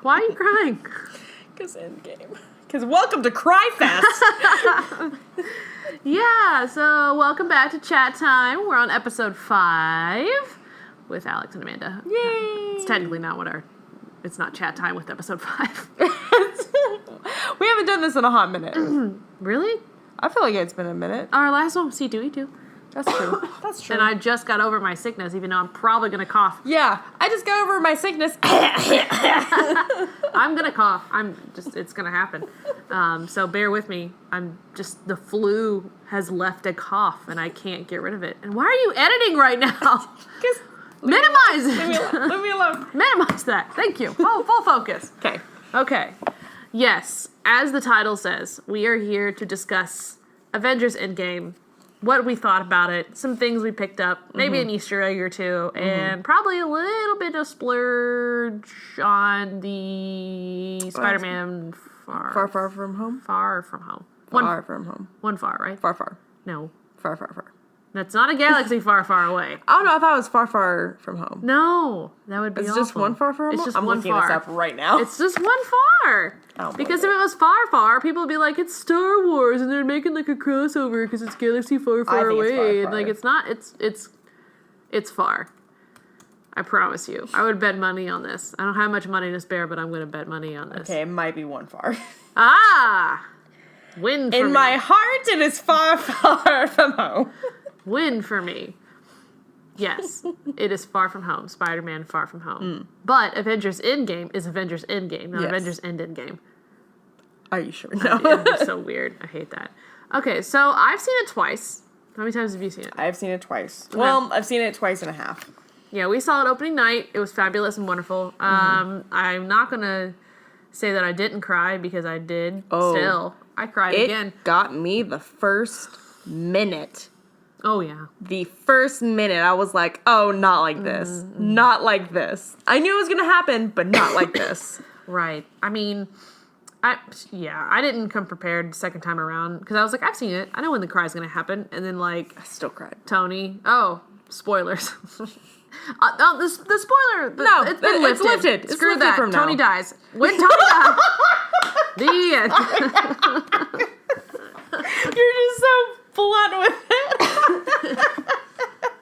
Why are you crying? Because Endgame. Because welcome to Cry Fest. Yeah, so welcome back to Chat Time. We're on episode 5 with Alex and Amanda. Yay! It's technically not it's not Chat Time with episode 5. We haven't done this in a hot minute. Really? I feel like it's been a minute. Our last one was C2E2. That's true. That's true. And I just got over my sickness, even though I'm probably going to cough. Yeah, I just got over my sickness. I'm going to cough. It's going to happen. So bear with me. The flu has left a cough, and I can't get rid of it. And why are you editing right now? Minimize it. Leave me alone. Minimize that. Thank you. Full focus. Okay. Okay. Yes, as the title says, we are here to discuss Avengers Endgame, what we thought about it, some things we picked up, maybe an Easter egg or two, and probably a little bit of splurge on the Spider-Man Far from home? Far from home. From home. One far, right? Far. No. Far. That's not a galaxy far, far away. Oh, no, I thought it was far from home. No, that would be It's awful. just one far from home? It's just I'm one looking far. this up right now. It's just one far. Because if it was far, people would be like, it's Star Wars, and they're making like a crossover because it's galaxy far away. It's And like, it's not. It's far. I promise you. I would bet money on this. I don't have much money to spare, but I'm going to bet money on this. Okay, it might be one far. Win for me. In my heart, it is far from home. Win for me. Yes, it is Far From Home. Spider-Man Far From Home. But Avengers Endgame is Avengers Endgame, not Avengers Endgame. Are you sure? No. It's so weird. I hate that. Okay, so I've seen it twice. How many times have you seen it? I've seen it twice. Okay. Well, I've seen it twice and a half. Yeah, we saw it opening night. It was fabulous and wonderful. I'm not going to say that I didn't cry because I did. Still, I cried again. It got me the first minute. Oh, yeah. The first minute, I was like, oh, not like this. Not like this. I knew it was going to happen, but not like this. Right. I mean, I didn't come prepared the second time around because I was like, I've seen it. I know when the cry's going to happen. And then, like... I still cried. Tony. Oh, spoilers. The spoiler. It's been lifted. It's lifted. Screw it's that. From Tony now. dies. When Tony dies. The end. You're just so blunt with it.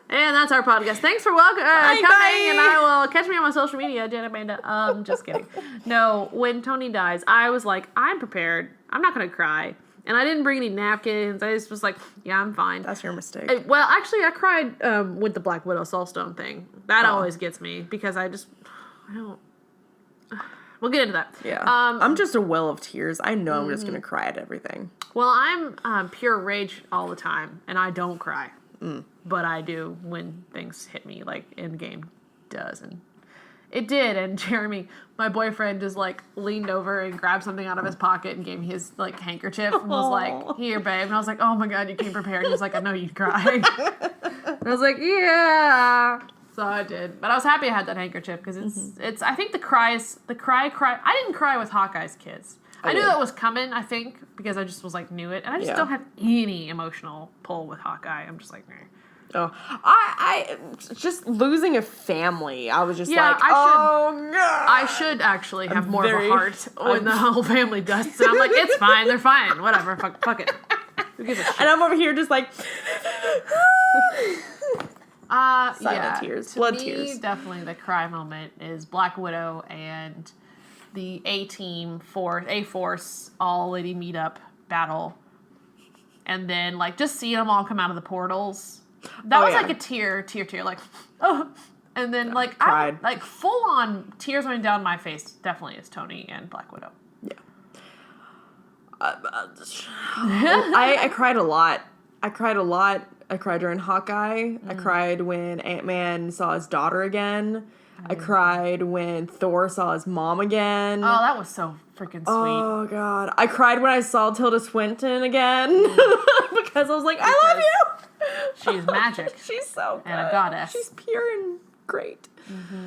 And that's our podcast. Thanks for coming, bye. and I will catch me on my social media, Jedimanda. Just kidding. No, when Tony dies, I was like, I'm prepared. I'm not going to cry. And I didn't bring any napkins. I just was like, yeah, I'm fine. That's your mistake. Well, actually, I cried with the Black Widow Soulstone thing. That always gets me because I don't... We'll get into that. Yeah. I'm just a well of tears. I know I'm just going to cry at everything. Well, I'm pure rage all the time, and I don't cry. But I do when things hit me, like Endgame does. And it did, and Jeremy, my boyfriend, just, like, leaned over and grabbed something out of his pocket and gave me his, like, handkerchief and was like, here, babe. And I was like, oh, my God, you came prepared. He was like, I know you'd cry. And I was like, yeah. So I did. But I was happy I had that handkerchief because it's I think the cry. I didn't cry with Hawkeye's kids. I knew that was coming, I think, because I just was like, knew it. And I just don't have any emotional pull with Hawkeye. I'm just like, meh. Oh, I just losing a family. I was just God. I should actually have more of a heart when the whole family does. And I'm like, it's fine. They're fine. Whatever. Fuck it. Who gives a shit? And I'm over here just like... Silent tears. Blood tears. Definitely the cry moment is Black Widow and the A-Force, all-lady meet-up battle. And then, like, just seeing them all come out of the portals. That was like a tear, like, oh. And then, like, cried. full-on tears running down my face definitely is Tony and Black Widow. Yeah. I cried a lot. I cried during Hawkeye. I cried when Ant-Man saw his daughter again. I cried when Thor saw his mom again. Oh, that was so freaking sweet. Oh, God. I cried when I saw Tilda Swinton again. Because I was like, I love you! She's magic. She's so good. And a goddess. She's pure and great.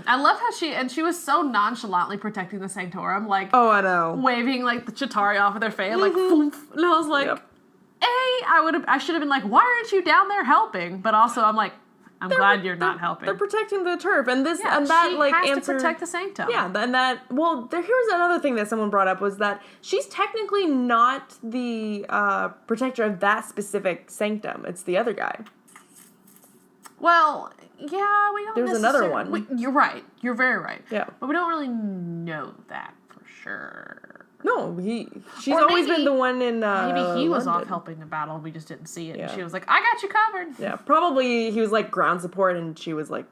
I love how she was so nonchalantly protecting the Sanctorum, like, oh, I know, waving, like, the Chitauri off of their face, like, and I was like, I should have been like, why aren't you down there helping? But also, I'm like, I'm glad you're not helping. They're protecting the turf, and this Yeah, and that she like has answer to protect the sanctum. Yeah, and that here's another thing that someone brought up was that she's technically not the protector of that specific sanctum. It's the other guy. Well, yeah, we don't. There's another one. You're right. You're very right. Yeah, but we don't really know that for sure. No, she's always been the one in maybe he was London. off helping the battle, we just didn't see it. Yeah. And she was like, I got you covered. Yeah, probably he was like ground support and she was like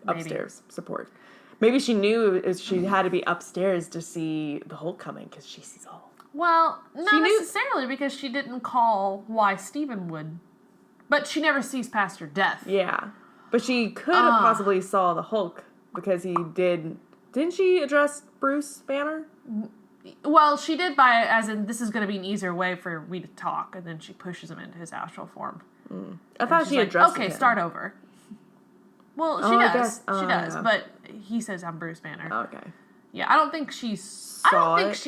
upstairs support. Maybe she knew she had to be upstairs to see the Hulk coming because she sees all. Well, not necessarily because she didn't call why Stephen would. But she never sees past her death. Yeah, but she could have possibly saw the Hulk because he did. Didn't she address Bruce Banner? Well, she did as in, this is going to be an easier way for we to talk, and then she pushes him into his astral form. I thought she addressed him. Okay, start over. Well, she does. She does, but he says, I'm Bruce Banner. Okay. Yeah, I don't think she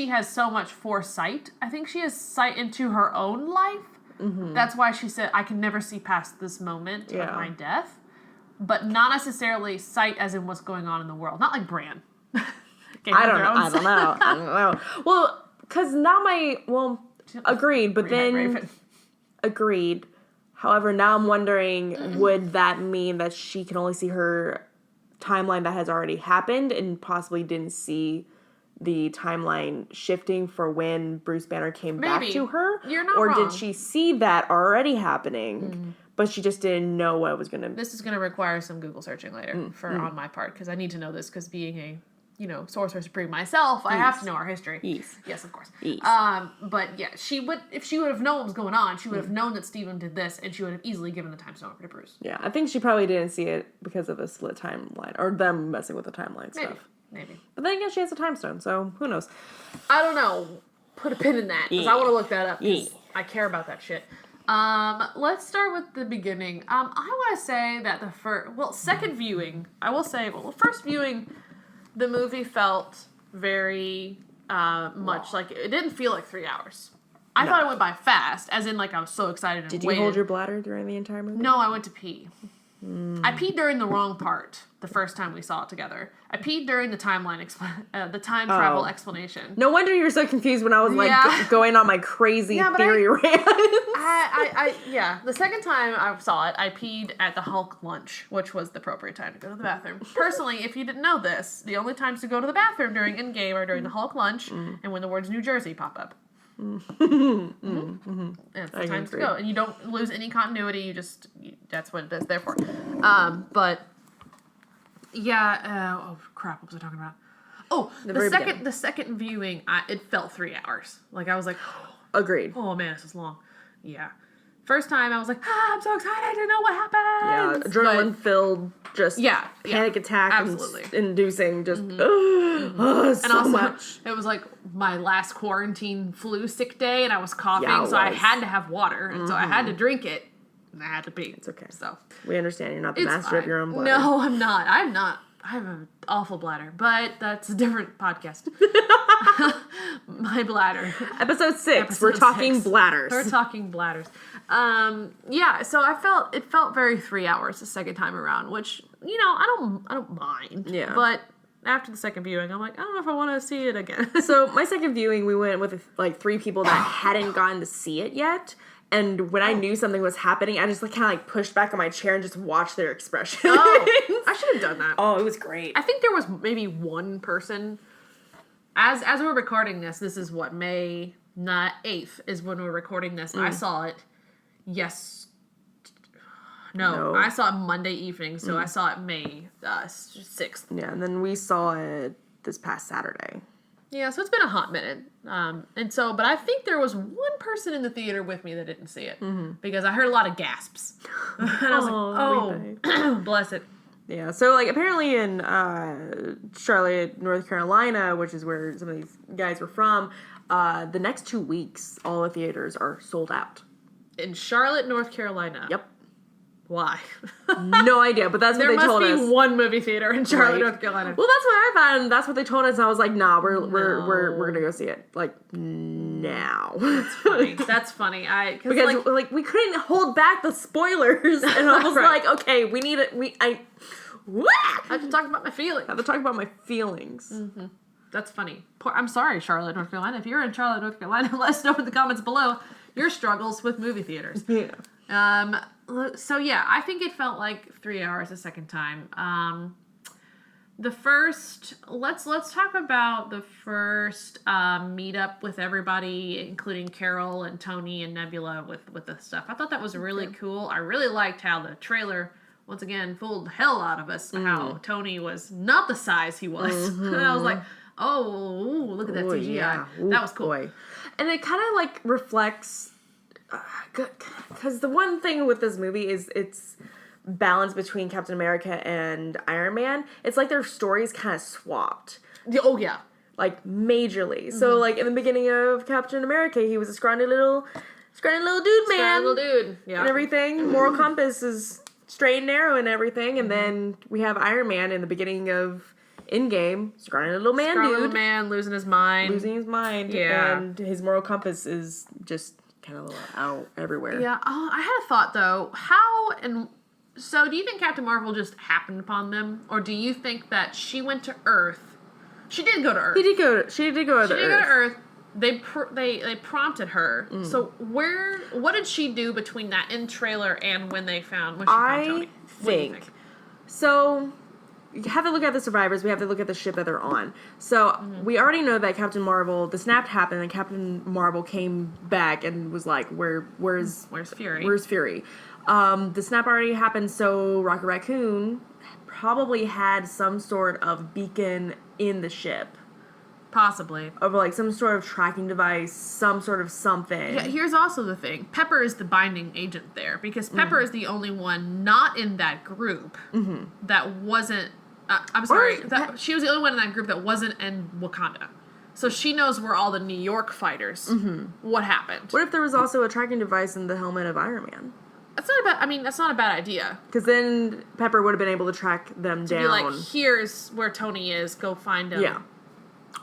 has so much foresight. I think she has sight into her own life. Mm-hmm. That's why she said, I can never see past this moment of my death. But not necessarily sight as in what's going on in the world. Not like Bran. I don't know. Well, because now agreed, but then agreed. However, now I'm wondering, would that mean that she can only see her timeline that has already happened and possibly didn't see the timeline shifting for when Bruce Banner came back to her? You're not wrong. Or did she see that already happening, but she just didn't know what it was going to be? This is going to require some Google searching later on my part, because I need to know this, because being a Sorcerer Supreme myself, I have to know our history. Yes, of course. But yeah, if she would have known what was going on, she would have known that Stephen did this, and she would have easily given the time stone over to Bruce. Yeah, I think she probably didn't see it because of a split timeline, or them messing with the timeline stuff. Maybe. But then again, she has a time stone, so who knows? I don't know. Put a pin in that, because I want to look that up, because I care about that shit. Let's start with the beginning. I want to say that second viewing, I will say, first viewing, the movie felt very much like it didn't feel like 3 hours. I thought it went by fast, as in like I was so excited and Did you hold your bladder during the entire movie? No, I went to pee. I peed during the wrong part the first time we saw it together. I peed during the timeline the time travel explanation. No wonder you're so confused when I was going on my crazy theory rant. The second time I saw it, I peed at the Hulk lunch, which was the appropriate time to go to the bathroom. Personally, if you didn't know this, the only times to go to the bathroom during Endgame are during the Hulk lunch and when the words New Jersey pop up. That's the times to go, and you don't lose any continuity. That's what it's there for. But yeah. Oh crap! What was I talking about? Oh, the second viewing, it felt 3 hours. Like I was like, agreed. Oh man, this is long. Yeah. First time I was like, I'm so excited to know what happened. Yeah, adrenaline filled, just panic attack inducing, just much. It was like my last quarantine flu sick day, and I was coughing, so I had to have water, and so I had to drink it, and I had to pee. It's okay. So we understand you're not the master of your own bladder. No, I'm not. I have an awful bladder, but that's a different podcast. My bladder. Episode 6. We're talking bladders. We're talking bladders. So it felt very 3 hours the second time around, which, I don't mind. Yeah. But after the second viewing, I'm like, I don't know if I want to see it again. So my second viewing, we went with like 3 people that hadn't gotten to see it yet. And when I knew something was happening, I just kind of pushed back on my chair and just watched their expressions. Oh, I should have done that. Oh, it was great. I think there was maybe one person. As we're recording this is what, May 8th is when we're recording this. I saw it. I saw it Monday evening, so I saw it May 6th. Yeah, and then we saw it this past Saturday. Yeah, so it's been a hot minute. But I think there was one person in the theater with me that didn't see it. Because I heard a lot of gasps. And I was like, bless it. Yeah, so apparently in Charlotte, North Carolina, which is where some of these guys were from, the next 2 weeks, all the theaters are sold out. In Charlotte, North Carolina. Yep. Why? No idea, but that's what There they told us. must be one movie theater in Charlotte, North Carolina. Well, that's what I found. That's what they told us. And I was like, nah, we're gonna go see it. Like, now. That's funny. That's funny. Because like we couldn't hold back the spoilers, and I was Right. like, okay, we need it. I have to talk about my feelings. I have to talk about my feelings. Mm-hmm. That's funny. I'm sorry, Charlotte, North Carolina. If you're in Charlotte, North Carolina, let us know in the comments below your struggles with movie theaters. Yeah. So yeah, I think it felt like 3 hours a second time. The first, let's talk about the first meetup with everybody, including Carol and Tony and Nebula with the stuff. I thought that was really cool. I really liked how the trailer, once again, fooled the hell out of us. How Tony was not the size he was. And I was like, oh, look at that CGI. Yeah. That was cool. Boy. And it kind of like reflects, because the one thing with this movie is it's balance between Captain America and Iron Man. It's like their stories kind of swapped. Oh yeah, like majorly. So like in the beginning of Captain America, he was a scrawny little dude, man. Scrawny little dude. Yeah. And everything. Moral compass is straight and narrow and everything. And then we have Iron Man in the beginning of Endgame, scrawny little man Scrawny dude. little man losing his mind. Yeah. And his moral compass is just kind of out everywhere. Yeah. Oh, I had a thought though. So do you think Captain Marvel just happened upon them, or do you think that she went to Earth? She did go to Earth. She did go to Earth. They prompted her. So what did she do between that end trailer and when she found Tony? So you have to look at the survivors. We have to look at the ship that they're on. So we already know that Captain Marvel, the snap happened, and Captain Marvel came back and was like, "Where's Fury? Where's Fury?" The snap already happened, so Rocket Raccoon probably had some sort of beacon in the ship. Possibly. Of like some sort of tracking device, some sort of something. Yeah, here's also the thing. Pepper is the binding agent there, because Pepper is the only one not in that group that wasn't... she was the only one in that group that wasn't in Wakanda. So she knows where all the New York fighters... What happened. What if there was also a tracking device in the helmet of Iron Man? That's not a bad idea. Because then Pepper would have been able to track them down. Be like, here's where Tony is. Go find him. Yeah.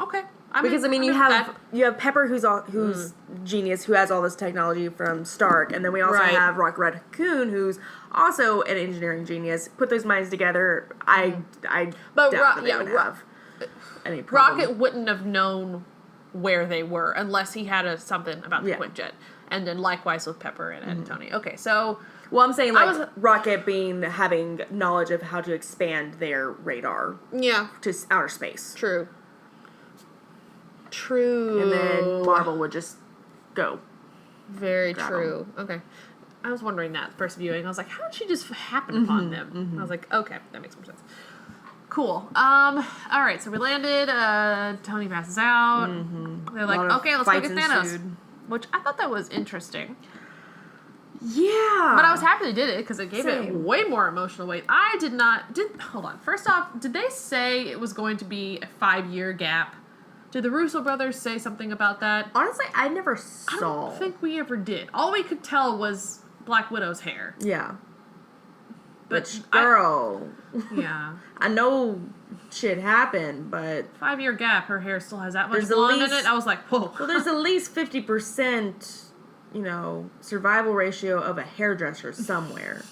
Okay. You have Pepper, who's genius, who has all this technology from Stark, and then we also have Rocket Raccoon, who's also an engineering genius. Put those minds together, I doubt that they would have any problem. Rocket wouldn't have known where they were unless he had something about the Quinjet. And then likewise with Pepper and Tony. Okay, so... Well, I'm saying, Rocket having knowledge of how to expand their radar. Yeah. To outer space. True. And then Marvel would just go. Very true. Okay. I was wondering that first viewing. I was like, how did she just happen upon them? I was like, okay, that makes more sense. Cool. All right, so we landed. Tony passes out. They're like, okay, let's go get Thanos. Which I thought that was interesting. Yeah. But I was happy they did it because it gave it way more emotional weight. Hold on. First off, did they say it was going to be a 5-year gap? Did the Russo brothers say something about that? Honestly, I never saw. I don't think we ever did. All we could tell was Black Widow's hair. Yeah. But girl. Yeah. I know shit happened, but 5-year gap, her hair still has that much blonde in it. I was like, whoa. Well, there's at least 50%, survival ratio of a hairdresser somewhere.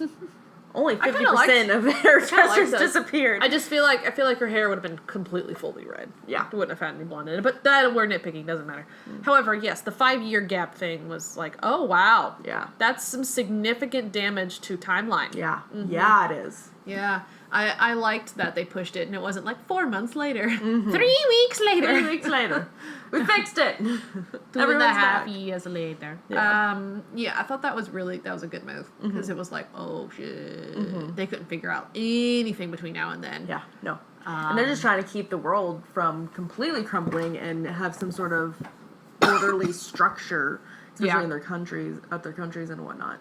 Only 50% of hairdressers disappeared. I feel like her hair would have been completely fully red. Yeah. It wouldn't have had any blonde in it. But we're nitpicking, doesn't matter. However, yes, the 5-year gap thing was like, oh wow. Yeah. That's some significant damage to timeline. Yeah. Yeah, it is. Yeah. I liked that they pushed it and it wasn't like 4 months later. 3 weeks later. 3 weeks later. We fixed it. 2 and a half years later. Yeah. I thought that was a good move. Because it was like, oh shit. They couldn't figure out anything between now and then. Yeah, no. And they're just trying to keep the world from completely crumbling and have some sort of orderly structure, especially in their countries and whatnot.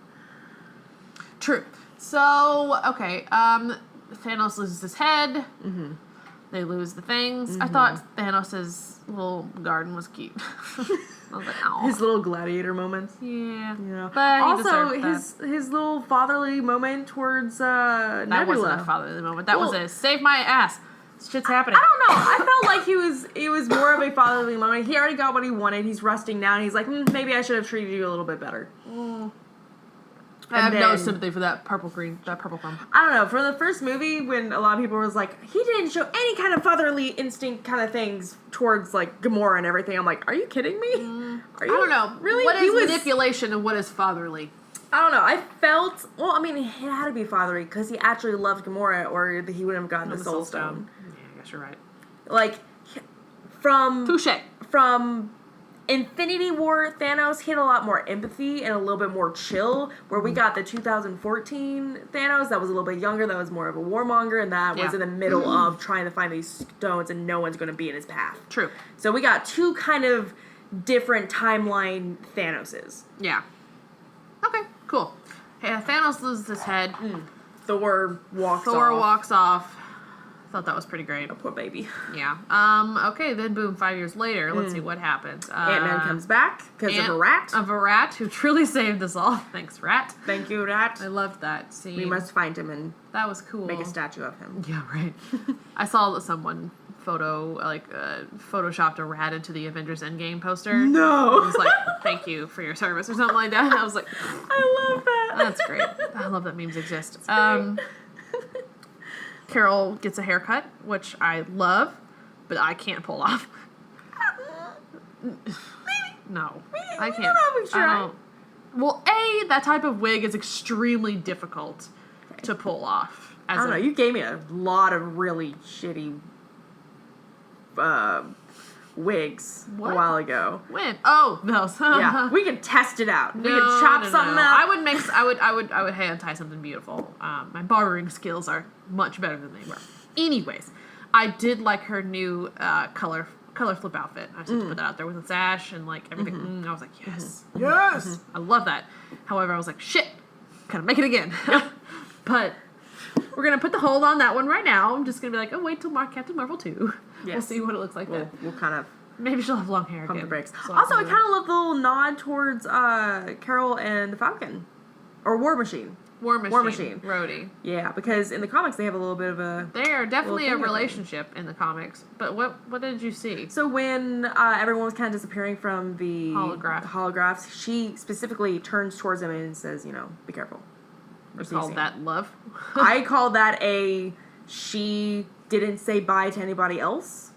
True. So, okay, Thanos loses his head. They lose the things. I thought Thanos' little garden was cute. I was like, oh. His little gladiator moments. Yeah. Yeah. But also, his little fatherly moment towards Nebula. That wasn't a fatherly moment. That was a save my ass. Shit's happening. I don't know. I felt like he was more of a fatherly moment. He already got what he wanted. He's resting now, and he's like, maybe I should have treated you a little bit better. I have no sympathy for that purple thumb. I don't know. For the first movie, when a lot of people was like, he didn't show any kind of fatherly instinct kind of things towards, like, Gamora and everything. I'm like, are you kidding me? I don't know. Really? What is manipulation and what is fatherly? I don't know. I felt... Well, I mean, it had to be fatherly because he actually loved Gamora or he wouldn't have gotten the Soul Stone. Yeah, I guess you're right. Like, from... Touché. From Infinity War, Thanos, he had a lot more empathy and a little bit more chill, where we got the 2014 Thanos that was a little bit younger, that was more of a warmonger, and that was in the middle of trying to find these stones and no one's going to be in his path. True. So we got two kind of different timeline Thanoses. Yeah. Okay, cool. Yeah, Thanos loses his head. Thor walks off. Thought that was pretty great. Oh, poor baby. Yeah. Okay, then boom, 5 years later, let's see what happens. Ant-Man comes back because of a rat. Of a rat who truly saved us all. Thanks, rat. Thank you, rat. I loved that scene. We must find him and that was cool. make a statue of him. Yeah, right. I saw someone photoshopped a rat into the Avengers Endgame poster. No. It was like, thank you for your service or something like that. I was like, I love that. That's great. I love that memes exist. Carol gets a haircut, which I love, but I can't pull off. No, I can't. I don't. Well, that type of wig is extremely difficult to pull off. I don't know. You gave me a lot of really shitty wigs a while ago. When? Oh, those. Yeah, we can test it out. We can chop something up. I would hand tie something beautiful. My barbering skills are much better than they were. Anyways, I did like her new color flip outfit. I just had to put that out there with a sash and like everything. I was like, yes, yes, I love that. However, I was like, shit, gotta make it again. But we're gonna put the hold on that one right now. I'm just gonna be like, oh, wait till Captain Marvel 2. Yes. We'll see what it looks like then. We'll kind of maybe she'll have long hair pump again. the brakes. So also, I kind of love the little nod towards Carol and the Falcon, or War Machine. War Machine. Rhodey. Yeah, because in the comics they have a little bit of a... They are definitely a relationship in the comics. But what did you see? So when everyone was kind of disappearing from the holographs, she specifically turns towards him and says, be careful. You called that love? I call that she didn't say bye to anybody else.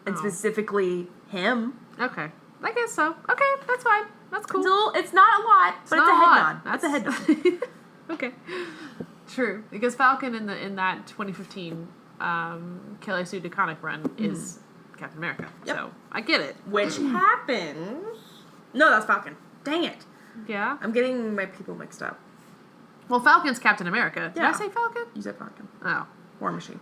And specifically him. Okay. I guess so. Okay, that's fine. That's cool. It's not a lot, but it's a head nod. That's a head nod. Okay. True. Because Falcon in that 2015 Kelly Sue DeConnick run is Captain America. Yep. So I get it. Which happens. No, that's Falcon. Dang it. Yeah. I'm getting my people mixed up. Well, Falcon's Captain America. Did I say Falcon? You said Falcon. Oh. War Machine.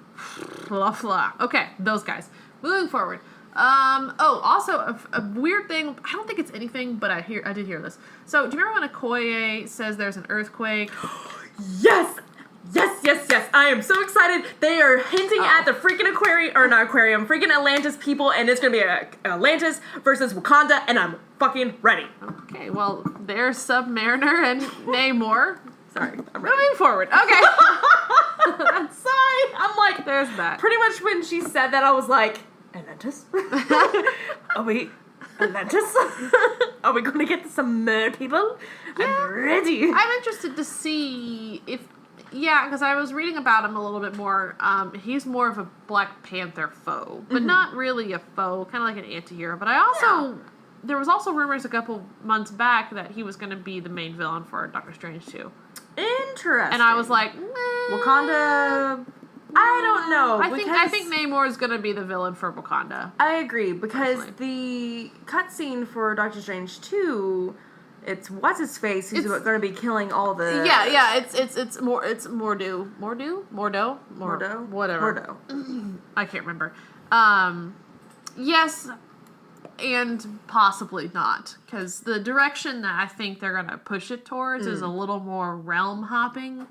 Blah, blah. Okay, those guys. Moving forward. Also a weird thing. I don't think it's anything, but I did hear this. So, do you remember when Okoye says there's an earthquake? Yes! Yes! I am so excited. They are hinting at the freaking freaking Atlantis people, and it's gonna be Atlantis versus Wakanda, and I'm fucking ready. Okay, well, there's Submariner and Namor. Sorry, I'm moving forward. Okay. Sorry. I'm like, there's that. Pretty much when she said that, I was like, Atlantis? Are we Atlantis? Are we going to get some mer people? Yeah. I'm ready. I'm interested to see if... Yeah, because I was reading about him a little bit more. He's more of a Black Panther foe, but not really a foe, kind of like an anti-hero. But I also... Yeah. There was also rumors a couple months back that he was going to be the main villain for Doctor Strange 2. Interesting. And I was like, Wakanda... I don't know. I think Namor is going to be the villain for Wakanda. I agree, because the cutscene for Doctor Strange 2, it's what's-his-face who's going to be killing all the... Yeah, it's Mordo, whatever. Mordo. I can't remember. Yes... And possibly not, because the direction that I think they're going to push it towards is a little more realm hopping,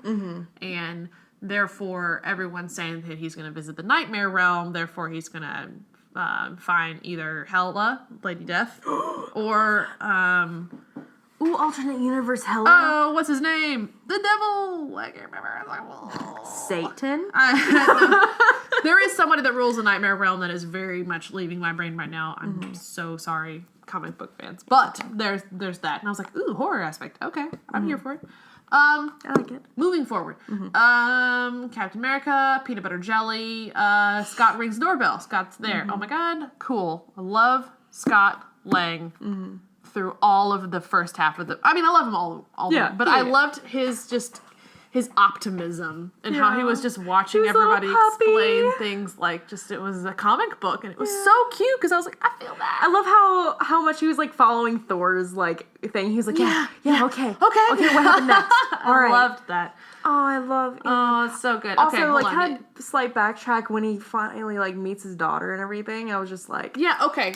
and therefore everyone's saying that he's going to visit the Nightmare Realm, therefore he's going to find either Hela, Lady Death, or Ooh, alternate universe Hela. oh, what's his name? The devil. I can't remember. I was like, whoa. Satan. There is somebody that rules the Nightmare Realm that is very much leaving my brain right now. I'm so sorry, comic book fans, but there's that, and I was like, ooh, horror aspect. Okay, I'm here for it. I like it. Moving forward, Captain America, peanut butter jelly. Scott rings the doorbell. Scott's there. Oh my god, cool. I love Scott Lang through all of the first half of the. I mean, I love him all but I loved his optimism and how he was just watching everybody explain things like just it was a comic book, and it was so cute because I was like, I feel that. I love how much he was like following Thor's like thing. He was like, yeah, okay, what happened next? All right, I loved that. Oh, I love it. Oh, it's so good. Also, okay, like, had a slight backtrack when he finally like meets his daughter and everything. I was just like, yeah, okay.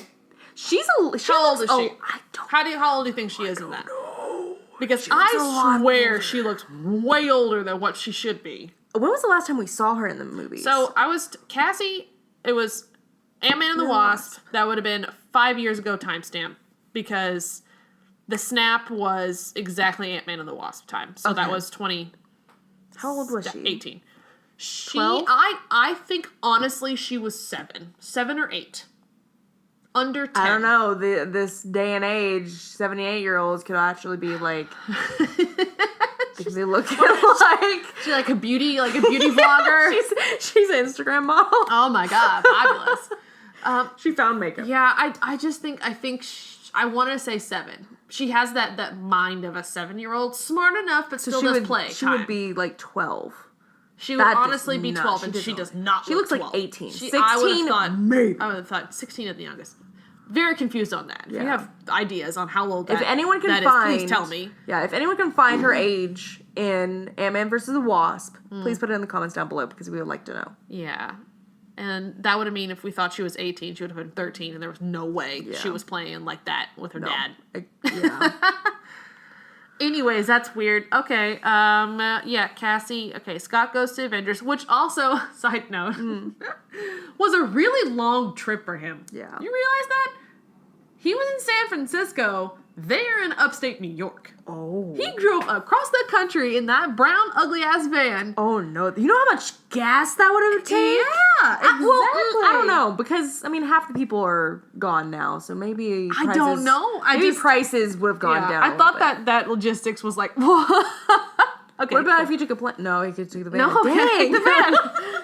How old is she? How old do you think she is in that? Because I swear she looks way older than what she should be. When was the last time we saw her in the movies? So Cassie, it was Ant-Man and the Wasp. That would have been 5 years ago timestamp because the snap was exactly Ant-Man and the Wasp time. So that was 20. How old was she? 18. 12? I think honestly she was 7 or 8. Under 10. I don't know. This day and age, 78-year-olds could actually be like, because they look like she's like a beauty vlogger. she's an Instagram model. Oh my god, fabulous. She found makeup. Yeah, I I want to say 7. She has that mind of a 7-year-old, smart enough, but still does play. She would be like 12. She would honestly be 12, and she does not. She looks 12. like 18. 16, I would have thought, maybe. I would have thought 16 at the youngest. Very confused on that. If you have ideas on how old if anyone can find, please tell me. Yeah, if anyone can find her age in Ant-Man versus the Wasp, please put it in the comments down below because we would like to know. Yeah. And that would have mean if we thought she was 18, she would have been 13, and there was no way she was playing like that with her dad. Yeah. Anyways, that's weird. Okay, yeah, Cassie. Okay, Scott goes to Avengers, which also, side note, was a really long trip for him. Yeah. You realize that? He was in San Francisco. They're in upstate New York. Oh. He drove across the country in that brown, ugly-ass van. Oh, no. You know how much gas that would have taken? Yeah, exactly. I don't know, because, I mean, half the people are gone now, so maybe prices, I don't know. prices would have gone down. I thought that logistics was like, okay. What about if you took a plane? No, he could take the van. No, dang. the van.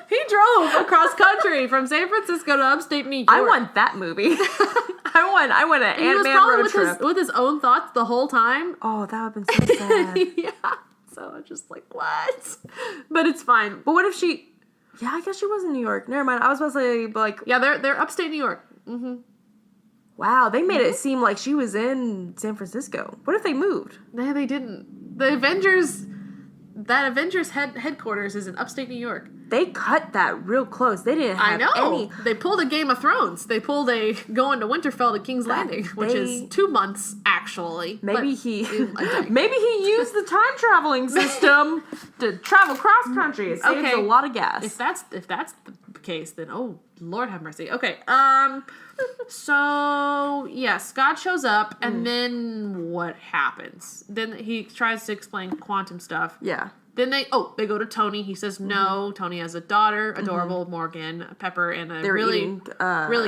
He drove across country from San Francisco to upstate New York. I want that movie. I want an Ant-Man road trip. With his own thoughts the whole time. Oh, that would have been so sad. Yeah. So I'm just like, what? But it's fine. But what if she... Yeah, I guess she was in New York. Never mind. I was about to say, like... Yeah, they're upstate New York. Mm-hmm. Wow, they made it seem like she was in San Francisco. What if they moved? No, they didn't. The Avengers... That Avengers headquarters is in upstate New York. They cut that real close. They didn't have any... They pulled a Game of Thrones. They pulled a going to Winterfell to King's Landing, which is 2 months, actually. Maybe he used the time traveling system to travel cross country. It saves a lot of gas. If that's the case, then oh, Lord have mercy. Okay. So yeah, Scott shows up, and then what happens? Then he tries to explain quantum stuff. Yeah. Then they go to Tony. He says no. Tony has a daughter, adorable Morgan, Pepper, and a really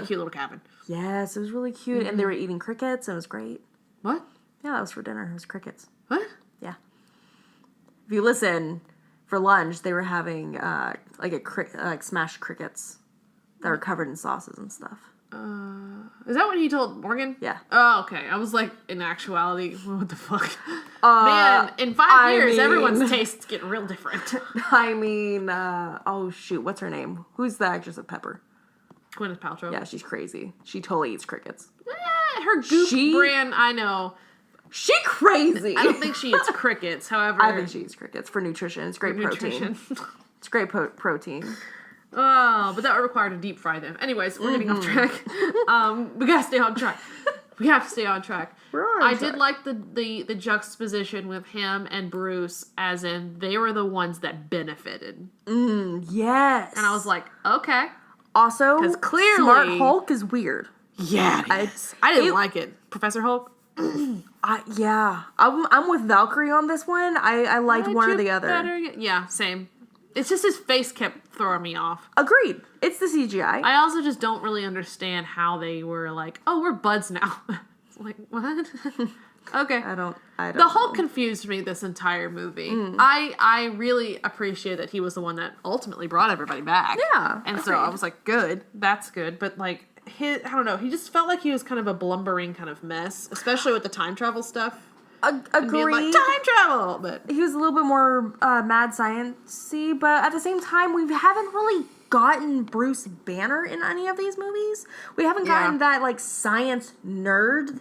cute little cabin. Yes, it was really cute, and they were eating crickets. And it was great. What? Yeah, that was for dinner. It was crickets. What? Yeah. If you listen, for lunch they were having smashed crickets that were covered in sauces and stuff. Is that what he told Morgan? Yeah. Oh, okay. I was like, in actuality, what the fuck? Man, in 5 years, everyone's tastes get real different. I mean, oh shoot, what's her name? Who's the actress of Pepper? Gwyneth Paltrow. Yeah, she's crazy. She totally eats crickets. Her Goop brand, I know. She crazy. I don't think she eats crickets, however. I think she eats crickets for nutrition. It's great protein. It's great protein. Oh, but that would require to deep fry them. Anyways, we're getting off track. We gotta stay on track. We have to stay on track. We're on I track. did like the juxtaposition with him and Bruce, as in they were the ones that benefited. Yes. And I was like, okay. Also, 'Cause clearly- Smart Hulk is weird. Yeah, I didn't like it. Professor Hulk? Yeah. I'm with Valkyrie on this one. I liked one or the other. Yeah, same. It's just his face kept throwing me off. Agreed. It's the CGI. I also just don't really understand how they were like, oh, we're buds now. It's like, what? Okay. I don't The Hulk confused me this entire movie. I really appreciate that he was the one that ultimately brought everybody back. Yeah, And so agreed. I was like, good. That's good. But like, I don't know. He just felt like he was kind of a blumbering kind of mess, especially with the time travel stuff. And being Agreed. like, time travel! But He was a little bit more mad science-y, but at the same time, we haven't really gotten Bruce Banner in any of these movies. We haven't gotten that, like, science nerd.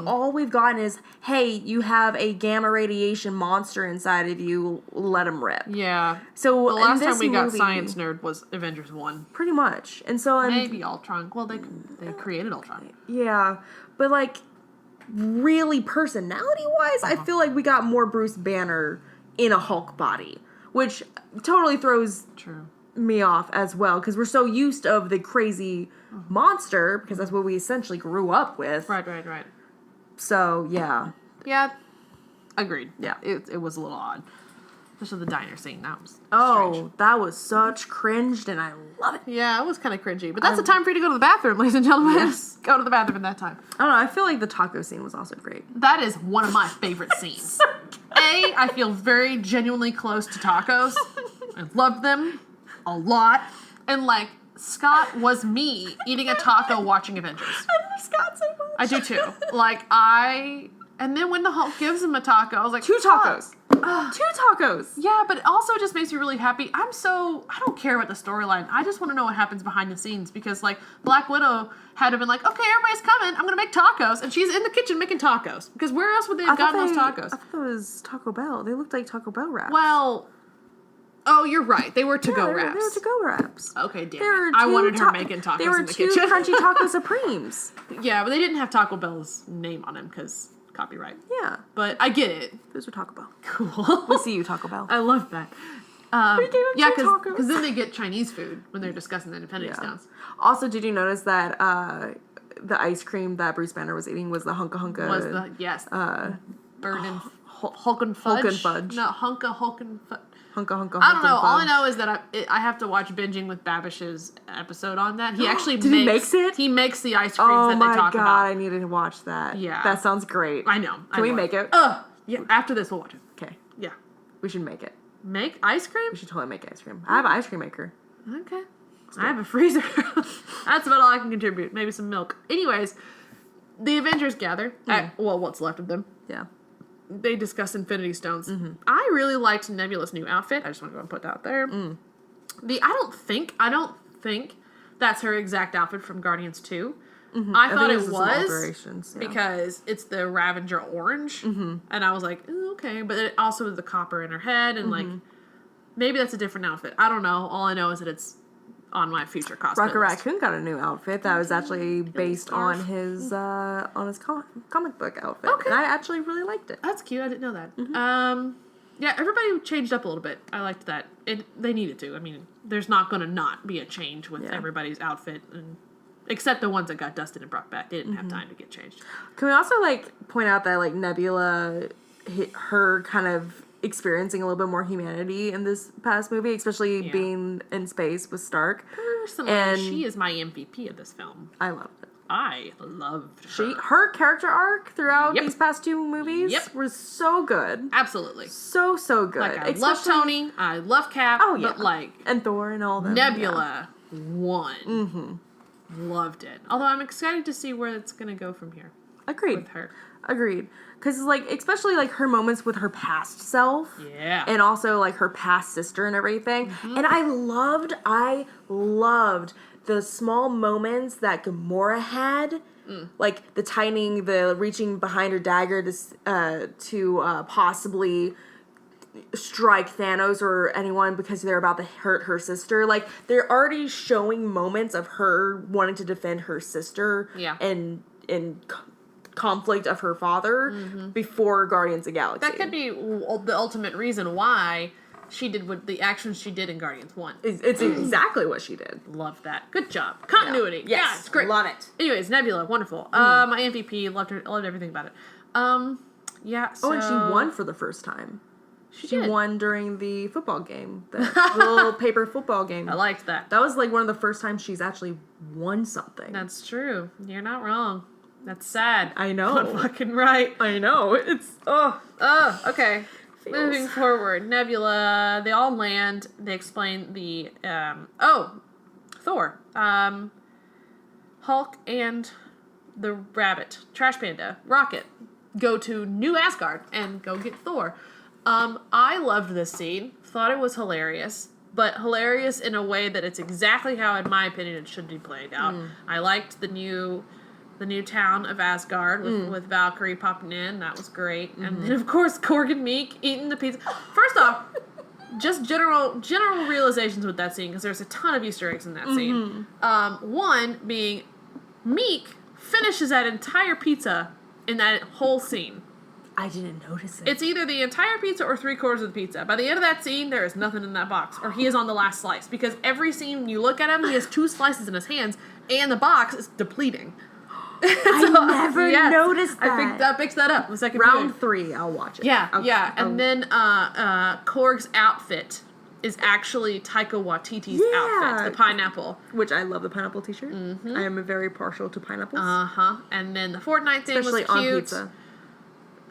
All we've gotten is, hey, you have a gamma radiation monster inside of you, let him rip. yeah. So The last in this time we got movie- Science Nerd was Avengers 1. Pretty much. And so, Maybe Ultron. Well, they created Ultron. yeah, but, like, really personality-wise, I feel like we got more Bruce Banner in a Hulk body, which totally throws True. me off as well, because we're so used of the crazy monster, because that's what we essentially grew up with. Right. So, yeah. Yeah. Agreed. Yeah. It was a little odd. Especially the diner scene. That was Oh, strange. that was such cringed, and I love it. Yeah, it was kind of cringy. But that's the time for you to go to the bathroom, ladies and gentlemen. Yes. Go to the bathroom at that time. I don't know, I feel like the taco scene was also great. That is one of my favorite scenes. I feel very genuinely close to tacos. I loved them a lot. And, like, Scott was me eating a taco watching Avengers. I love Scott so much. I do too. Like, and then when the Hulk gives him a taco, I was like, 2 tacos. Ugh. 2 tacos. Yeah, but it also just makes me really happy. I don't care about the storyline. I just want to know what happens behind the scenes because, like, Black Widow had to have been like, okay, everybody's coming. I'm going to make tacos. And she's in the kitchen making tacos. Because where else would they have gotten those tacos? I thought it was Taco Bell. They looked like Taco Bell wraps. Well, oh, you're right. They were to-go They wraps. were to-go wraps. Okay, damn They were it. I two wanted her ta- making tacos They were in the 2 kitchen. crunchy taco supremes. Yeah, but they didn't have Taco Bell's name on them because copyright. Yeah, But I get it. those were Taco Bell. Cool. We see you, Taco Bell. I love that. We gave him Yeah, 2 tacos. because then they get Chinese food when they're discussing the Infinity Yeah. Stones. Also, did you notice that the ice cream that Bruce Banner was eating was the Hunka Hunka? Was the bird and Hulk and Fudge? Hulk and Fudge. No, Hulk and Fudge. Hunka Hunka. I don't know. Hunka All I Fudge. know is that I have to watch Binging with Babish's episode on that. He actually He makes it? He makes the ice creams Oh that they my talk god, about. I needed to watch that. Yeah. That sounds great. I know. Can we make it? Yeah. After this, we'll watch it. Okay, Yeah. we should make it. Make ice cream? We should totally make ice cream. I have an ice cream maker. Okay. I have a freezer. That's about all I can contribute. Maybe some milk. Anyways, the Avengers gather. Well, what's left of them. Yeah. They discuss Infinity Stones. Mm-hmm. I really liked Nebula's new outfit. I just want to go and put that out there. I don't think that's her exact outfit from Guardians 2. I thought think it it's just some was alterations, yeah. because it's the Ravager orange, and I was like, okay, but it also the copper in her head, and like maybe that's a different outfit. I don't know. All I know is that it's on my future cosplay Rocket list. Raccoon got a new outfit that was actually based on his comic book outfit. Okay. And I actually really liked it. That's cute. I didn't know that. Yeah, everybody changed up a little bit. I liked that. They needed to. I mean, there's not going to not be a change with everybody's outfit, except the ones that got dusted and brought back. They didn't have time to get changed. Can we also point out that Nebula, her kind of experiencing a little bit more humanity in this past movie, especially being in space with Stark. Personally, And- she is my MVP of this film. I loved it. I loved her. Her character arc throughout Yep. these past 2 movies was so good. Absolutely. So good. Like, I love Tony. I love Cap. Oh, yeah. But, like, And Thor and all that. Nebula won. Loved it. Although I'm excited to see where it's going to go from here Agreed. with her. Agreed. Because, especially, her moments with her past self. Yeah. And also, her past sister and everything. And I loved the small moments that Gamora had. Like, the reaching behind her dagger to possibly strike Thanos or anyone because they're about to hurt her sister. Like, they're already showing moments of her wanting to defend her sister. Yeah. And conflict of her father before Guardians of the Galaxy. That could be the ultimate reason why she did what the actions she did in Guardians 1. It's exactly what she did. Loved that. Good job. Continuity. Yeah. Yes. Yeah, it's great. Love it. Anyways, Nebula, wonderful. My MVP, loved everything about it. Yeah, so... Oh, and she won for the first time. She did. won during the football game. The little paper football game. I liked that. That was like one of the first times she's actually won something. That's true. You're not wrong. That's sad. I know. But fucking right. I know. It's, okay. Moving forward. Nebula, they all land. They explain the, Thor. Hulk and the rabbit, Trash Panda, Rocket, go to New Asgard and go get Thor. I loved this scene. Thought it was hilarious. But hilarious in a way that it's exactly how, in my opinion, it should be played out. I liked the new town of Asgard with Valkyrie popping in. That was great. And then, of course, Korg and Meek eating the pizza. First off, just general realizations with that scene, because there's a ton of Easter eggs in that scene. One being Meek finishes that entire pizza in that whole scene. I didn't notice it. It's either the entire pizza or 3/4 of the pizza. By the end of that scene, there is nothing in that box. Or he is on the last slice. Because every scene you look at him, he has 2 slices in his hands, and the box is depleting. I never noticed that. I think that picks that up. The second Round viewing. 3, I'll watch it. Yeah. And then Korg's outfit is actually Taika Waititi's outfit, the pineapple. Which I love the pineapple t-shirt. I am very partial to pineapples. And then the Fortnite thing especially was cute. on pizza.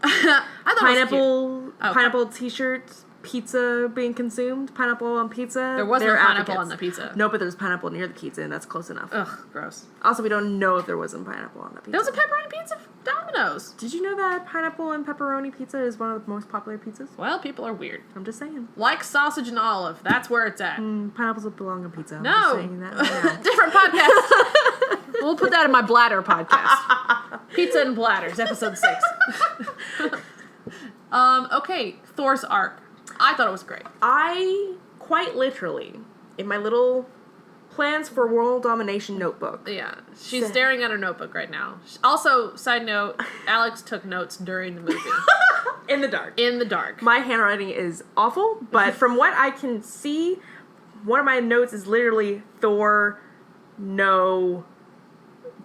I thought pineapple t-shirt, pizza being consumed, pineapple on pizza. There was no pineapple on the pizza. No, but there's pineapple near the pizza, and that's close enough. Ugh, gross. Also, we don't know if there wasn't pineapple on the pizza. There was a pepperoni pizza from Domino's. Did you know that pineapple and pepperoni pizza is one of the most popular pizzas? Well, people are weird. I'm just saying. Like sausage and olive. That's where it's at. Pineapples will belong on pizza. No. I'm just saying that right now. Different podcast. We'll put that in my bladder podcast. Pizza and Bladders, episode 6. Okay, Thor's arc. I thought it was great. I, quite literally, in my little plans for world domination notebook. Yeah, she's staring at her notebook right now. Also, side note, Alex took notes during the movie. In the dark. In the dark. My handwriting is awful, but from what I can see, one of my notes is literally Thor, no,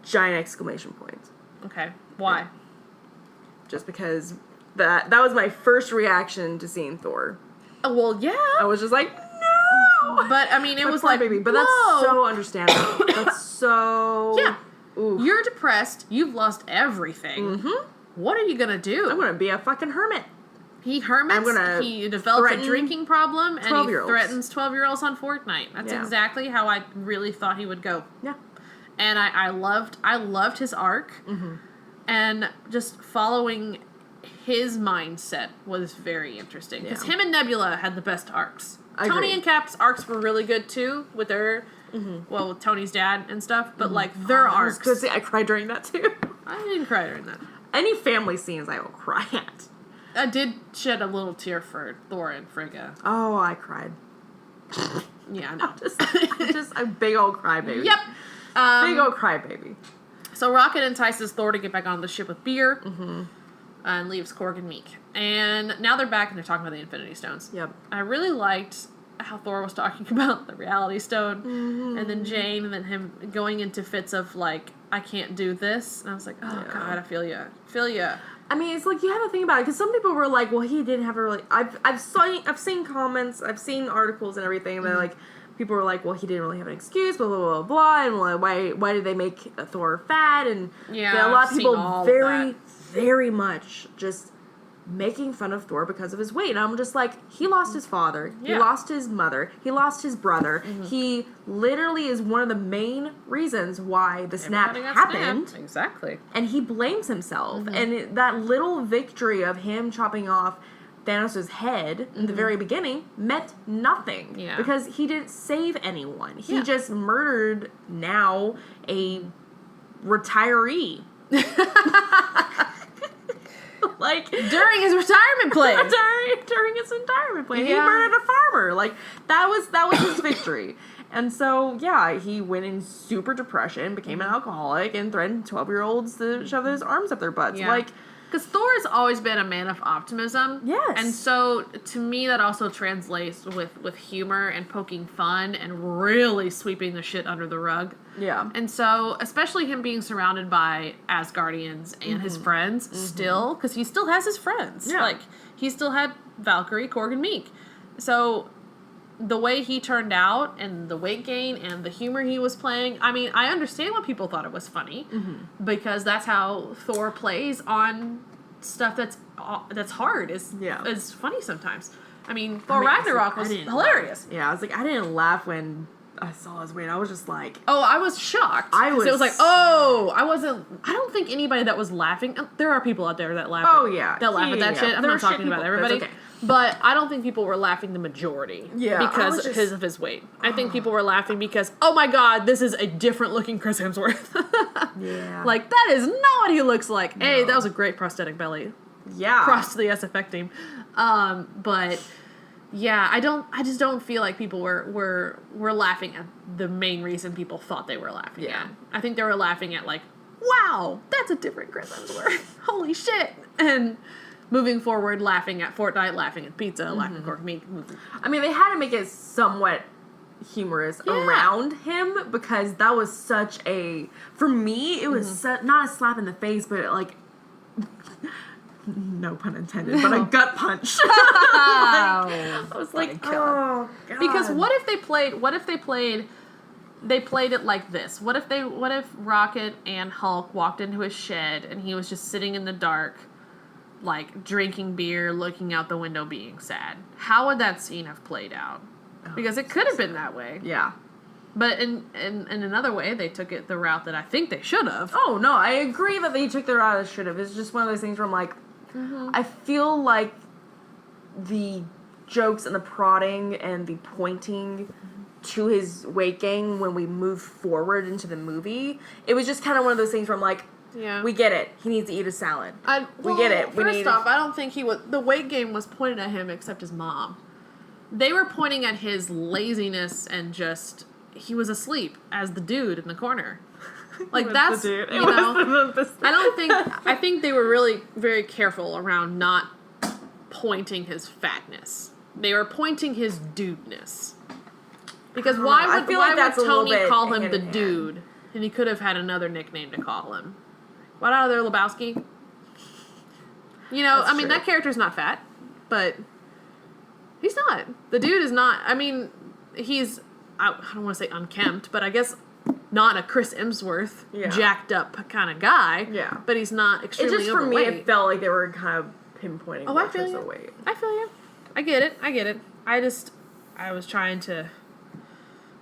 giant exclamation point. Okay, why? Just because that was my first reaction to seeing Thor. Oh, well, yeah. I was just like, no! But, I mean, it was like, baby. But whoa. That's so understandable. That's so... Yeah. Oof. You're depressed. You've lost everything. What are you going to do? I'm going to be a fucking hermit. He hermits. He develops a drinking problem, and he threatens 12-year-olds on Fortnite. That's exactly how I really thought he would go. Yeah. And I loved his arc. And just following his mindset was very interesting. Because him and Nebula had the best arcs. Tony and Cap's arcs were really good, too, with their... Well, with Tony's dad and stuff, but, like, their arcs... I was gonna say, I cried during that, too. I didn't cry during that. Any family scenes I will cry at. I did shed a little tear for Thor and Frigga. Oh, I cried. Yeah, I know. just a big old crybaby. Yep. Big old crybaby. So Rocket entices Thor to get back on the ship with beer. And leaves Korg and Meek. And now they're back and they're talking about the Infinity Stones. Yep. I really liked how Thor was talking about the Reality Stone. And then Jane, and then him going into fits of, like, I can't do this. And I was like, oh, God, I feel ya. I mean, it's like, you have to think about it, because some people were like, well, he didn't have a really... I've seen comments, I've seen articles and everything, that, like, people were like, well, he didn't really have an excuse, blah, blah, blah, blah, and why did they make Thor fat? And yeah, a lot of people very much just making fun of Thor because of his weight. And I'm just like, he lost his father, he lost his mother, he lost his brother. He literally is one of the main reasons why the snap happened. Exactly. And he blames himself. And that little victory of him chopping off Thanos' head in the very beginning meant nothing. Yeah. Because he didn't save anyone. He just murdered now a retiree. Like, during his retirement plan. during his retirement plan. He murdered a farmer. Like, that was his victory. And so, yeah, he went in super depression, became an alcoholic, and threatened 12-year-olds to shove his arms up their butts. Yeah. Like, because Thor has always been a man of optimism. Yes. And so, to me, that also translates with humor and poking fun and really sweeping the shit under the rug. yeah. And so, especially him being surrounded by Asgardians and his friends still, because he still has his friends. Yeah. Like, he still had Valkyrie, Korg, and Meek. So, the way he turned out and the weight gain and the humor he was playing, I mean, I understand why people thought it was funny because that's how Thor plays on stuff that's hard. Is funny sometimes. I mean, Thor Ragnarok was hilarious. Yeah, I was like, I didn't laugh when I saw his weight. I was just like... Oh, I was shocked. It was like, oh, I don't think anybody that was laughing... There are people out there that laugh. Oh, yeah. That laugh at that shit. I'm not talking about everybody. Okay. But I don't think people were laughing the majority. Yeah. Because of his weight. I think people were laughing because, oh my god, this is a different looking Chris Hemsworth. Yeah. Like, that is not what he looks like. No. Hey, that was a great prosthetic belly. Yeah. Props to the SFX team. But... yeah, I just don't feel like people were laughing at the main reason people thought they were laughing at. I think they were laughing at, like, wow, that's a different Chris Hemsworth. Holy shit. And moving forward, laughing at Fortnite, laughing at pizza, laughing at Cork Meat. I mean, they had to make it somewhat humorous around him because that was such a... For me, it was not a slap in the face, but, like... no pun intended, but a gut punch. I was like, oh god. Because what if they played it like this? What if Rocket and Hulk walked into his shed and he was just sitting in the dark, like drinking beer, looking out the window, being sad? How would that scene have played out? Because it could have been that way. Yeah. But in another way, they took it the route that I think they should have. Oh, no, I agree that they took the route they should have. It's just one of those things where I'm like, I feel like the jokes and the prodding and the pointing to his weight gain when we move forward into the movie, it was just kind of one of those things where I'm like, we get it. He needs to eat a salad. We get it. First off, I don't think the weight gain was pointed at him except his mom. They were pointing at his laziness and just, he was asleep as the dude in the corner. Like, that's, you know, I think they were really very careful around not pointing his fatness. They were pointing his dudeness. Because why would Tony call him the dude? And he could have had another nickname to call him. What out of there, Lebowski? You know, I mean, that character's not fat, but he's not. The dude is not, I mean, he's, I don't want to say unkempt, but I guess... not a Chris Hemsworth, jacked up kind of guy. Yeah. But he's not extremely overweight. For me, it felt like they were kind of pinpointing I feel you. weight. I feel you. I get it. I was trying to...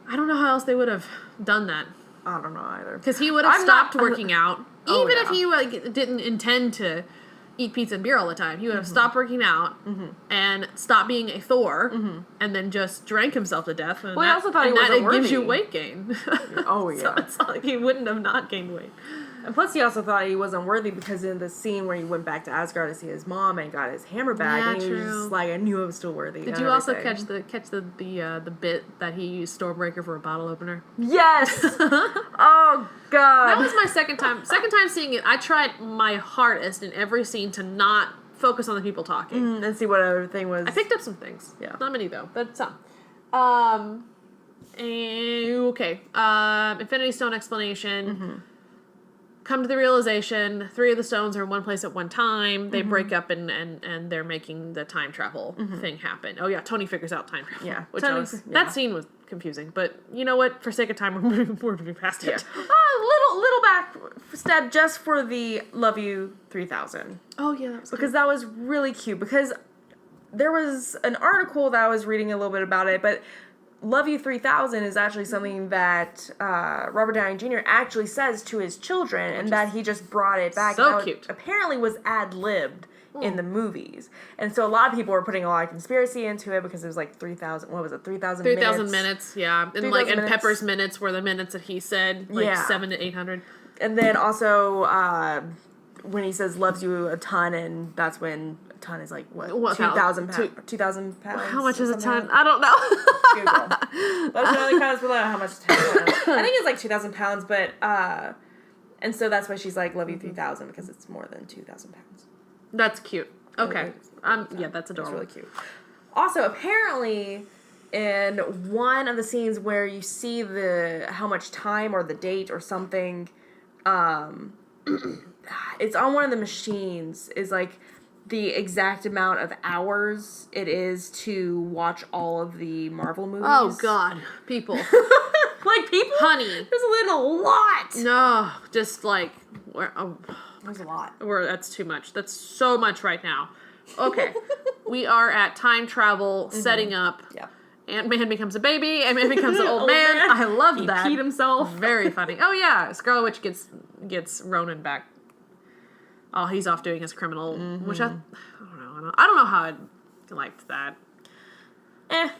I don't know how else they would have done that. I don't know either. Because he would have stopped working out. Even if he didn't intend to eat pizza and beer all the time. He would have stopped working out and stopped being a Thor and then just drank himself to death. And I also thought he wasn't worthy. It gives you weight gain. Oh, yeah. So it's not like he wouldn't have not gained weight. And plus he also thought he wasn't worthy because in the scene where he went back to Asgard to see his mom and got his hammer back, and he was just like, I knew I was still worthy. Did you also catch the bit that he used Stormbreaker for a bottle opener? Yes! Oh, God. That was my second time seeing it. I tried my hardest in every scene to not focus on the people talking. And see what everything was. I picked up some things. Yeah. Not many, though, but some. Okay. Infinity Stone explanation. Come to the realization 3 of the stones are in one place at one time. They break up and they're making the time travel thing happen. Oh yeah, Tony figures out time travel. Yeah, that scene was confusing, but you know what? For sake of time, we're moving past it. Little back step just for the Love You 3000. Oh yeah, that was because that was really cute. Because there was an article that I was reading a little bit about it, but Love You 3000 is actually something that Robert Downey Jr. actually says to his children, and that he just brought it back. So cute. Apparently was ad-libbed in the movies. And so a lot of people were putting a lot of conspiracy into it because it was like 3,000, what was it, 3,000 minutes? 3,000 minutes, yeah. And Pepper's minutes were the minutes that he said, 700 to 800. And then also when he says loves you a ton, and that's when ton is like, what? What, 2,000 pounds? 2,000 pounds? How much is a ton? Like I don't know. Google. Let us know in the comments below how much a ton is. I think it's like 2,000 pounds, but, and so that's why she's like, love you 3,000, because it's more than 2,000 pounds. That's cute. Okay. Yeah, that's adorable. It's really cute. Also, apparently, in one of the scenes where you see how much time or the date or something, it's on one of the machines, is like the exact amount of hours it is to watch all of the Marvel movies. Oh, God. People. Like, people? Honey. There's a lot. No, just like, There's a lot. That's too much. That's so much right now. Okay. We are at time travel, setting up. Yeah. Ant-Man becomes a baby, Ant-Man becomes an old man. I love that. He peed himself. Very funny. Oh, yeah. Scarlet Witch gets Ronan back. Oh, he's off doing his criminal, which I don't know. I don't know how I liked that. And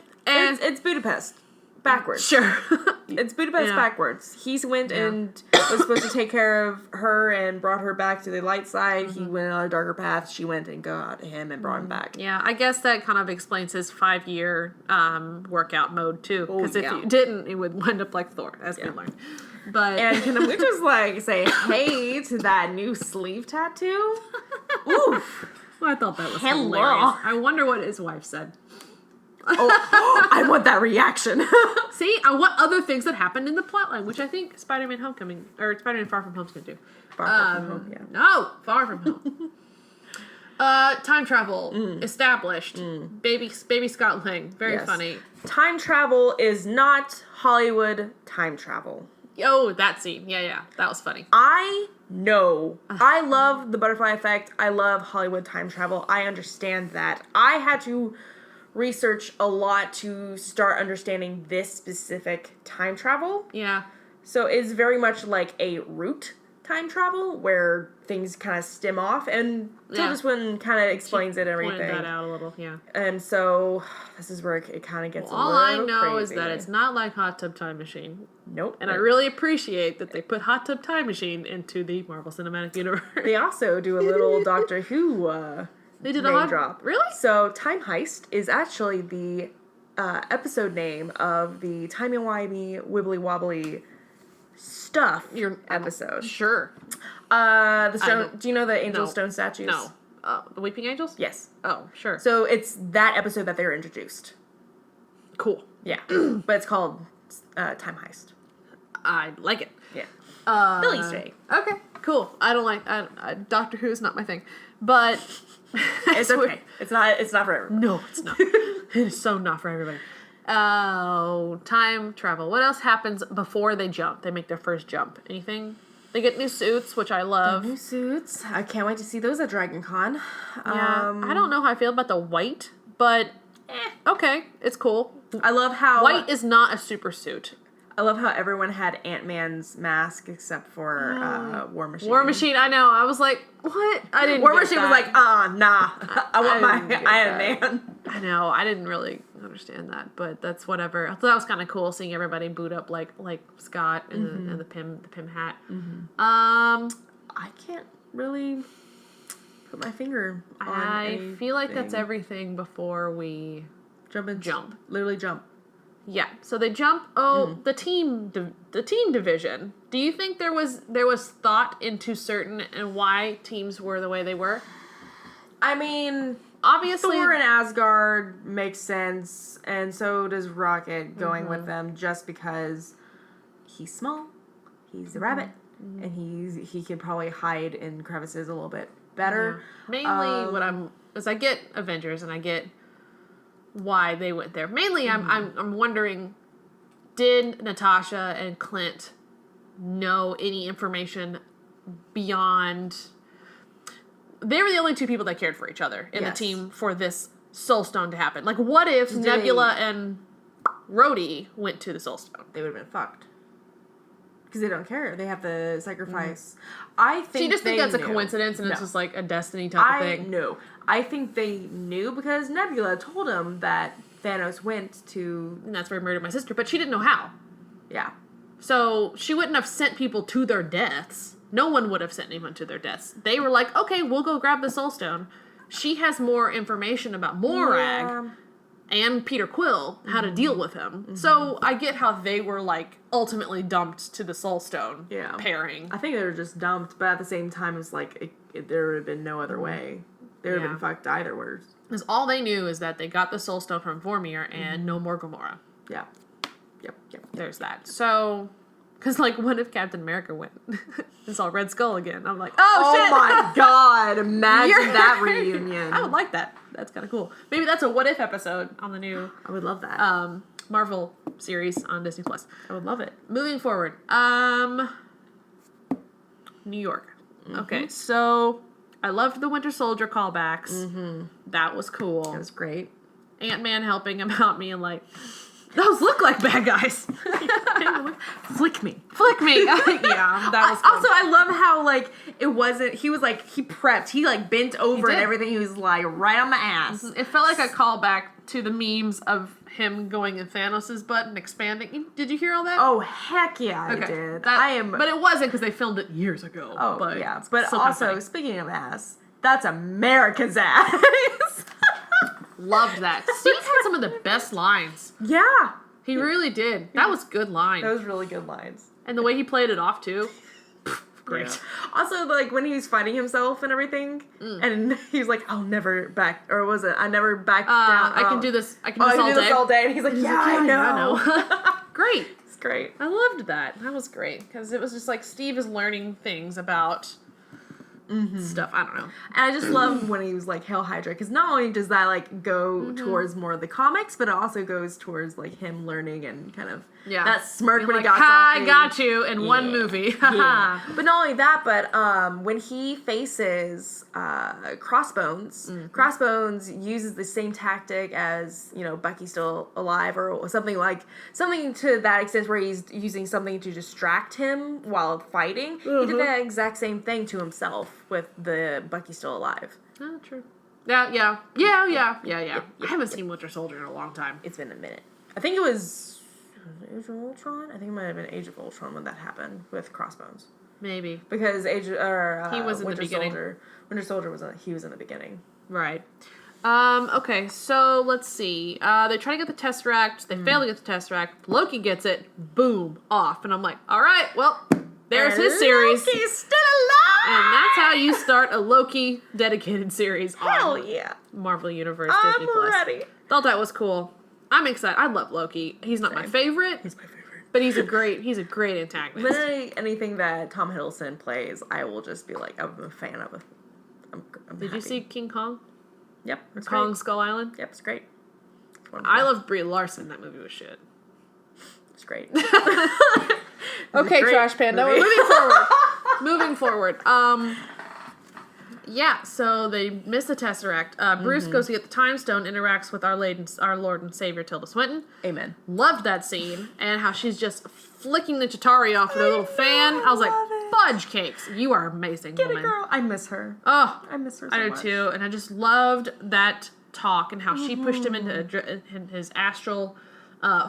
it's Budapest. Backwards. Sure. It's Budapest backwards. He went and was supposed to take care of her and brought her back to the light side. He went on a darker path. She went and got him and brought him back. Yeah, I guess that kind of explains his 5-year workout mode, too. Because if you didn't, it would wind up like Thor, as we learned. But and can we just like say hey to that new sleeve tattoo? Oof. Well, I thought that was hilarious. I wonder what his wife said. I want that reaction. See, I want other things that happened in the plotline, which I think Spider-Man Homecoming, or Spider-Man Far From Home's gonna do. Far From Home, yeah. No, Far From Home. Time travel established. Baby Scott Lang, very funny. Time travel is not Hollywood time travel. Oh, that scene. Yeah, that was funny. I know. I love the butterfly effect. I love Hollywood time travel. I understand that. I had to research a lot to start understanding this specific time travel. Yeah. So it's very much like a route time travel where things kind of stem off, and this one kind of explains it and everything. Pointed that out a little, yeah. And so this is where it kind of gets a little all I know crazy. is that it's not like Hot Tub Time Machine. Nope. And I really appreciate that they put Hot Tub Time Machine into the Marvel Cinematic Universe. They also do a little Doctor Who they did name drop. Really? So Time Heist is actually the episode name of the timey-wimey, wibbly-wobbly stuff episode. Sure. The stone. Do you know the Angel Stone statues? No. The Weeping Angels? Yes. Oh, sure. So it's that episode that they were introduced. Cool. Yeah. But it's called Time Heist. I like it. Yeah. Little Easter egg. Okay, cool. I don't like Doctor Who is not my thing, but it's okay. It's not for everyone. No, it's not. It is so not for everybody. Oh, time travel. What else happens before they jump? They make their first jump. Anything? They get new suits, which I love. New suits. I can't wait to see those at Dragon Con. Yeah. I don't know how I feel about the white, but okay, it's cool. I love how white is not a super suit. I love how everyone had Ant-Man's mask except for War Machine. War Machine, I know. I was like, what? I didn't War Machine was like, nah. I want my Iron Man. I know. I didn't really understand that, but that's whatever. I thought that was kind of cool seeing everybody boot up like Scott and the Pym hat. Mm-hmm. I can't really put my finger on I feel like that's everything before we jump. Literally jump. Yeah, so they jump. The team division. Do you think there was thought into certain and why teams were the way they were? I mean, obviously, Thor and Asgard makes sense, and so does Rocket going with them, just because he's small, he's a rabbit, and he can probably hide in crevices a little bit better. Yeah. Mainly, I get Avengers and I get why they went there. Mainly, I'm wondering, did Natasha and Clint know any information beyond? They were the only two people that cared for each other in the team for this Soul Stone to happen. Like, what if Nebula and Rhodey went to the Soul Stone? They would have been fucked. Because they don't care. They have to sacrifice. I think so you just think that's knew. A coincidence and it's just like a destiny type of thing? No. I think they knew because Nebula told them that Thanos went to... And that's where he murdered my sister, but she didn't know how. Yeah. So she wouldn't have sent people to their deaths. No one would have sent anyone to their deaths. They were like, okay, we'll go grab the Soul Stone. she has more information about Morag and Peter Quill, how to deal with him. So I get how they were, like, ultimately dumped to the Soul Stone pairing. I think they were just dumped, but at the same time, it's like, there would have been no other way. They would have been fucked either words. Because all they knew is that they got the Soul Stone from Vormir and no more Gamora. Yeah. Yep. There's that. So... Because, like, what if Captain America went and saw Red Skull again? I'm like, oh shit! Oh my god, imagine that reunion. I would like that. That's kind of cool. Maybe that's a what if episode on the new... I would love that. Marvel series on Disney+. I would love it. Moving forward. New York. Okay, so I loved the Winter Soldier callbacks. That was cool. That was great. Ant-Man helping him out me and like... Those look like bad guys. Flick me. Yeah, that was cool. Also, I love how, like, it wasn't... He was, like, he prepped. He, like, bent over and everything. He was, like, right on my ass. It felt like a callback to the memes of him going in Thanos' butt and expanding. Did you hear all that? Oh, heck yeah, I did. But it wasn't because they filmed it years ago. Oh, but yeah. But also, speaking of ass, that's America's ass. Loved that. Steve had some of the best lines. Yeah. He really did. That was good line. That was really good lines. And the way he played it off, too. Great. Yeah. Also, like, when he was fighting himself and everything, and he was like, I'll never back, or was it, I never back down. I can do this. I can do this all day. And he's like, I know. Great. It's great. I loved that. That was great. Because it was just like, Steve is learning things about... stuff. I don't know. And I just love when he was like Hail Hydra, because not only does that like go towards more of the comics, but it also goes towards like him learning and kind of that smirk when he got I got you in one movie. Yeah. But not only that, but when he faces Crossbones, Crossbones uses the same tactic as, you know, Bucky's still alive or something to that extent where he's using something to distract him while fighting. He did that exact same thing to himself with the Bucky's still alive. Oh, true. Yeah. I haven't seen Winter Soldier in a long time. It's been a minute. I think it was Age of Ultron? I think it might have been Age of Ultron when that happened with Crossbones. Maybe. Because he was in the beginning. Winter Soldier was in the beginning. Right. Okay, so let's see. They try to get the Tesseract. They fail to get the Tesseract. Loki gets it. Boom. Off. And I'm like, all right, well, there's his series. Loki's still alive! And that's how you start a Loki dedicated series on Marvel Universe Disney+. I'm ready. Thought that was cool. I'm excited. I love Loki. He's not my favorite. He's my favorite. But he's a great antagonist. Literally anything that Tom Hiddleston plays, I will just be like, I'm a fan of it. I'm Did you see King Kong? Yep. It's Kong great. Skull Island? Yep, it's great. I loved Brie Larson. That movie was shit. It's great. Okay, Trash Panda. We're moving forward. Yeah, so they miss the Tesseract. Bruce goes to get the Time Stone, interacts with our Lord and Savior Tilda Swinton. Amen. Loved that scene, and how she's just flicking the Chitauri off with her little fan. I was like, fudge cakes. You are amazing, Get woman. it, girl. I miss her. Oh, I miss her so I do much. too, and I just loved that talk and how she pushed him into his astral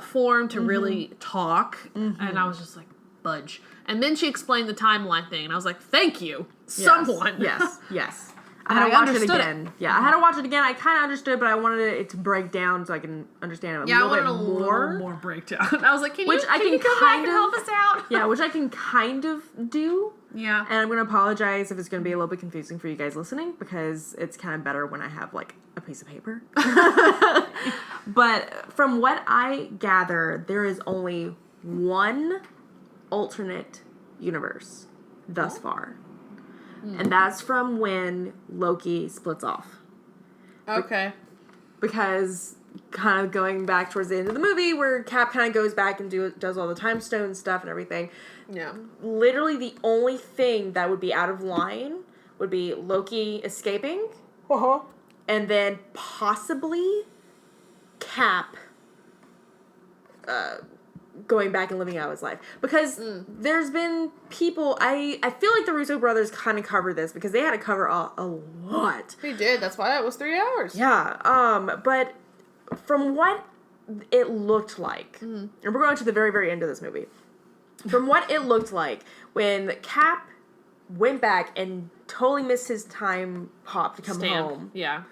form to really talk, and I was just like, fudge. And then she explained the timeline thing, and I was like, thank you, someone. Yes. I had to watch it again. Yeah, I had to watch it again. I kind of understood, but I wanted it to break down so I can understand it a little bit more. Little more breakdown. I was like, can you come kind back and help us out? Yeah, which I can kind of do. Yeah. And I'm going to apologize if it's going to be a little bit confusing for you guys listening, because it's kind of better when I have, like, a piece of paper. But from what I gather, there is only one alternate universe thus far. And that's from when Loki splits off. Okay. Because kind of going back towards the end of the movie where Cap kind of goes back and does all the time stone stuff and everything. Yeah. Literally the only thing that would be out of line would be Loki escaping. And then possibly Cap going back and living out his life. Because there's been people, I feel like the Russo brothers kind of covered this because they had to cover a lot. They did. That's why it was 3 hours. Yeah. But from what it looked like, and we're going to the very, very end of this movie, from what it looked like, when Cap went back and totally missed his time pop to come home. Yeah.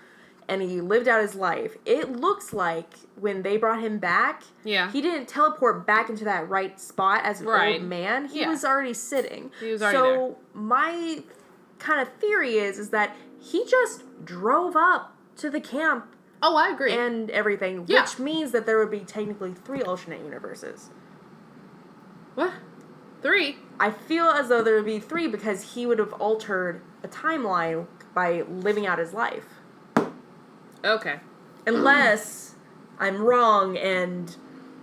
And he lived out his life. It looks like when they brought him back, he didn't teleport back into that right spot as an old man. He was already sitting. He was already there. My kind of theory is that he just drove up to the camp. Oh, I agree. And everything, which means that there would be technically 3 alternate universes. What? 3? I feel as though there would be 3 because he would have altered a timeline by living out his life. Okay. Unless I'm wrong and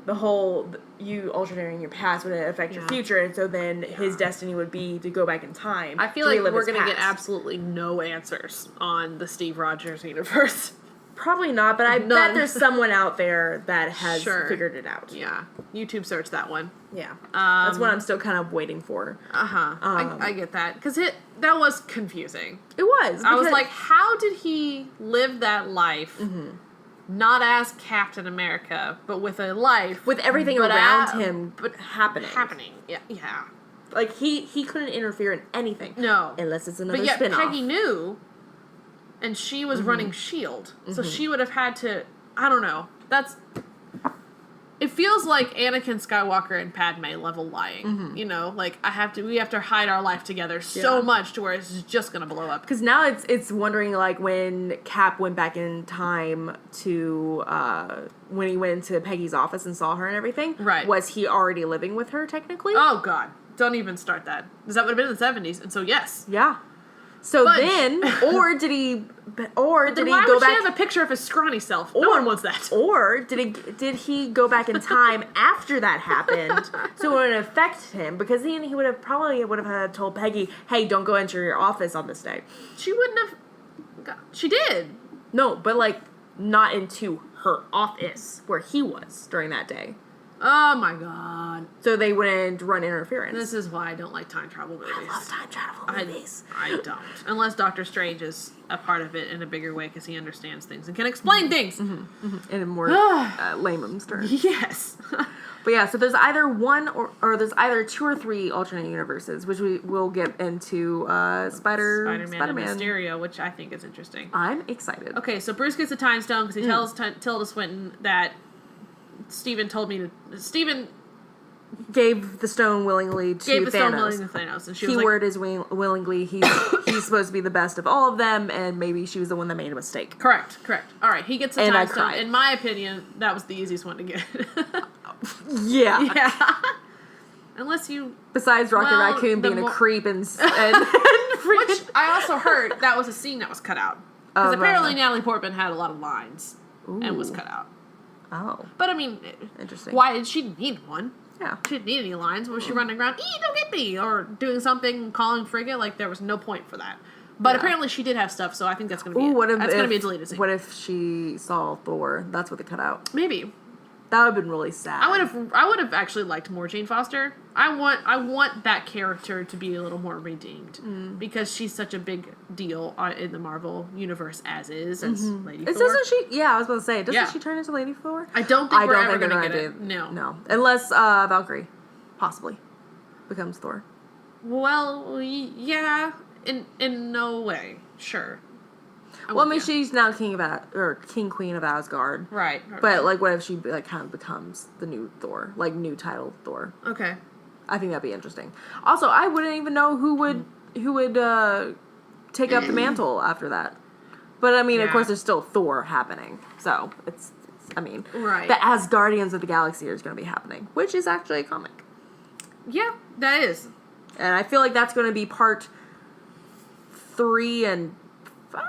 the whole you alternating your past would affect your future, and so then his destiny would be to go back in time. I feel like we're going to get absolutely no answers on the Steve Rogers universe. Probably not, but I bet there's someone out there that has figured it out. Yeah. YouTube search that one. Yeah. That's what I'm still kind of waiting for. Uh-huh. I get that. Because that was confusing. It was. I was like, how did he live that life, not as Captain America, but with a life... with everything around him happening. Yeah. Like, he couldn't interfere in anything. No. Unless it's another spin-off. But yet spin-off. Peggy knew... and she was running S.H.I.E.L.D. So she would have had to... I don't know. It feels like Anakin Skywalker and Padme level lying. You know? Like, we have to hide our life together so much to where it's just gonna blow up. Because now it's wondering, like, when Cap went back in time to... when he went into Peggy's office and saw her and everything. Right. Was he already living with her, technically? Oh, God. Don't even start that. Because that would have been in the 70s. And so, yes. Yeah. So then, or did he go back? Why would she have a picture of his scrawny self? No one wants that. Or did he go back in time after that happened, so it wouldn't affect him? Because then he would have had told Peggy, "Hey, don't go into your office on this day." She wouldn't have. She did. No, but like not into her office where he was during that day. Oh my God. So they wouldn't run interference. This is why I don't like time travel movies. I love time travel movies. I don't. Unless Doctor Strange is a part of it in a bigger way because he understands things and can explain things. In a more layman's terms. Yes. But yeah, so there's either one or there's either 2 or 3 alternate universes, which we will get into Spider-Man and Mysterio, which I think is interesting. I'm excited. Okay, so Bruce gets a time stone because he tells Tilda Swinton that Stephen gave the stone willingly to Thanos. And she was Keyword is willingly. He's supposed to be the best of all of them, and maybe she was the one that made a mistake. Correct. All right, he gets a time stone. In my opinion, that was the easiest one to get. Yeah. Unless you... Besides Rocket Raccoon being a creep and which I also heard that was a scene that was cut out. Because apparently Natalie Portman had a lot of lines and was cut out. Oh. But I mean... Interesting. Why did she need one? Yeah. She didn't need any lines. Was she running around, don't get me, or doing something, calling frigate? Like, there was no point for that. But apparently she did have stuff, so I think that's going to be that's going to be a deleted scene. What if she saw Thor? That's what they cut out. Maybe. That would have been really sad. I would have actually liked more Jane Foster. I want that character to be a little more redeemed because she's such a big deal in the Marvel universe as is Lady Thor. Doesn't she? Yeah, I was about to say, doesn't she turn into Lady Thor? I don't think we're ever going to get it. No, unless Valkyrie possibly becomes Thor. Well, yeah, in no way, sure. She's now King Queen of Asgard. Right. But like, what if she like kind of becomes the new Thor, like new title Thor? Okay. I think that'd be interesting. Also, I wouldn't even know who would take up the mantle after that. But I mean, of course, there's still Thor happening, so it's right. The Asgardians of the Galaxy is going to be happening, which is actually a comic. Yeah, that is. And I feel like that's going to be part 3 and 5.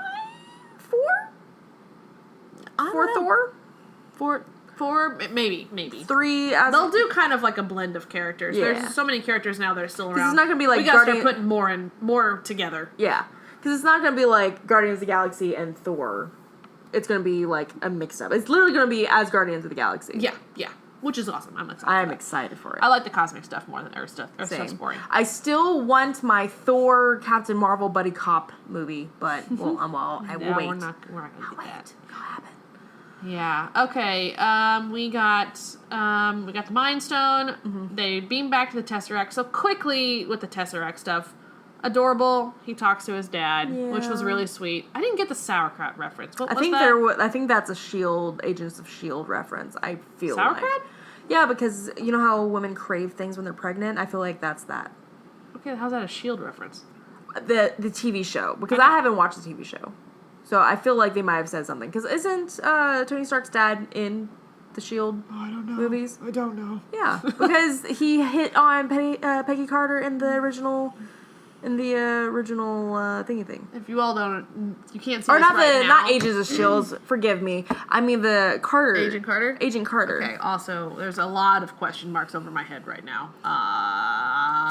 4 Thor? 4, maybe. 3 they'll do kind of like a blend of characters. Yeah. There's so many characters now that are still around. It's not going to be like we gotta start putting more together. Yeah. Because it's not going to be like Guardians of the Galaxy and Thor. It's going to be like a mix-up. It's literally going to be as Guardians of the Galaxy. Yeah. Which is awesome. I'm excited. I'm excited for it. I like the cosmic stuff more than Earth stuff. Earth stuff's boring. I still want my Thor Captain Marvel buddy cop movie, but I will wait. We're not going to get that. It'll happen. Yeah. Okay. We got the Mind Stone. They beam back to the Tesseract. So quickly with the Tesseract stuff, adorable. He talks to his dad, which was really sweet. I didn't get the sauerkraut reference. What was that? I think that's a Shield, Agents of Shield reference. I feel sauerkraut? like. Yeah, because you know how women crave things when they're pregnant. I feel like that's that. Okay, how's that a Shield reference? The TV show, because I haven't watched the TV show, so I feel like they might have said something. Because isn't Tony Stark's dad in the Shield movies? I don't know. Yeah, because he hit on Peggy Carter in the original. Thingy thing. If you all don't, you can't see or this not right now. not Agents of Shields. Forgive me. I mean the Carter. Agent Carter. Agent Carter. Okay. Also, there's a lot of question marks over my head right now.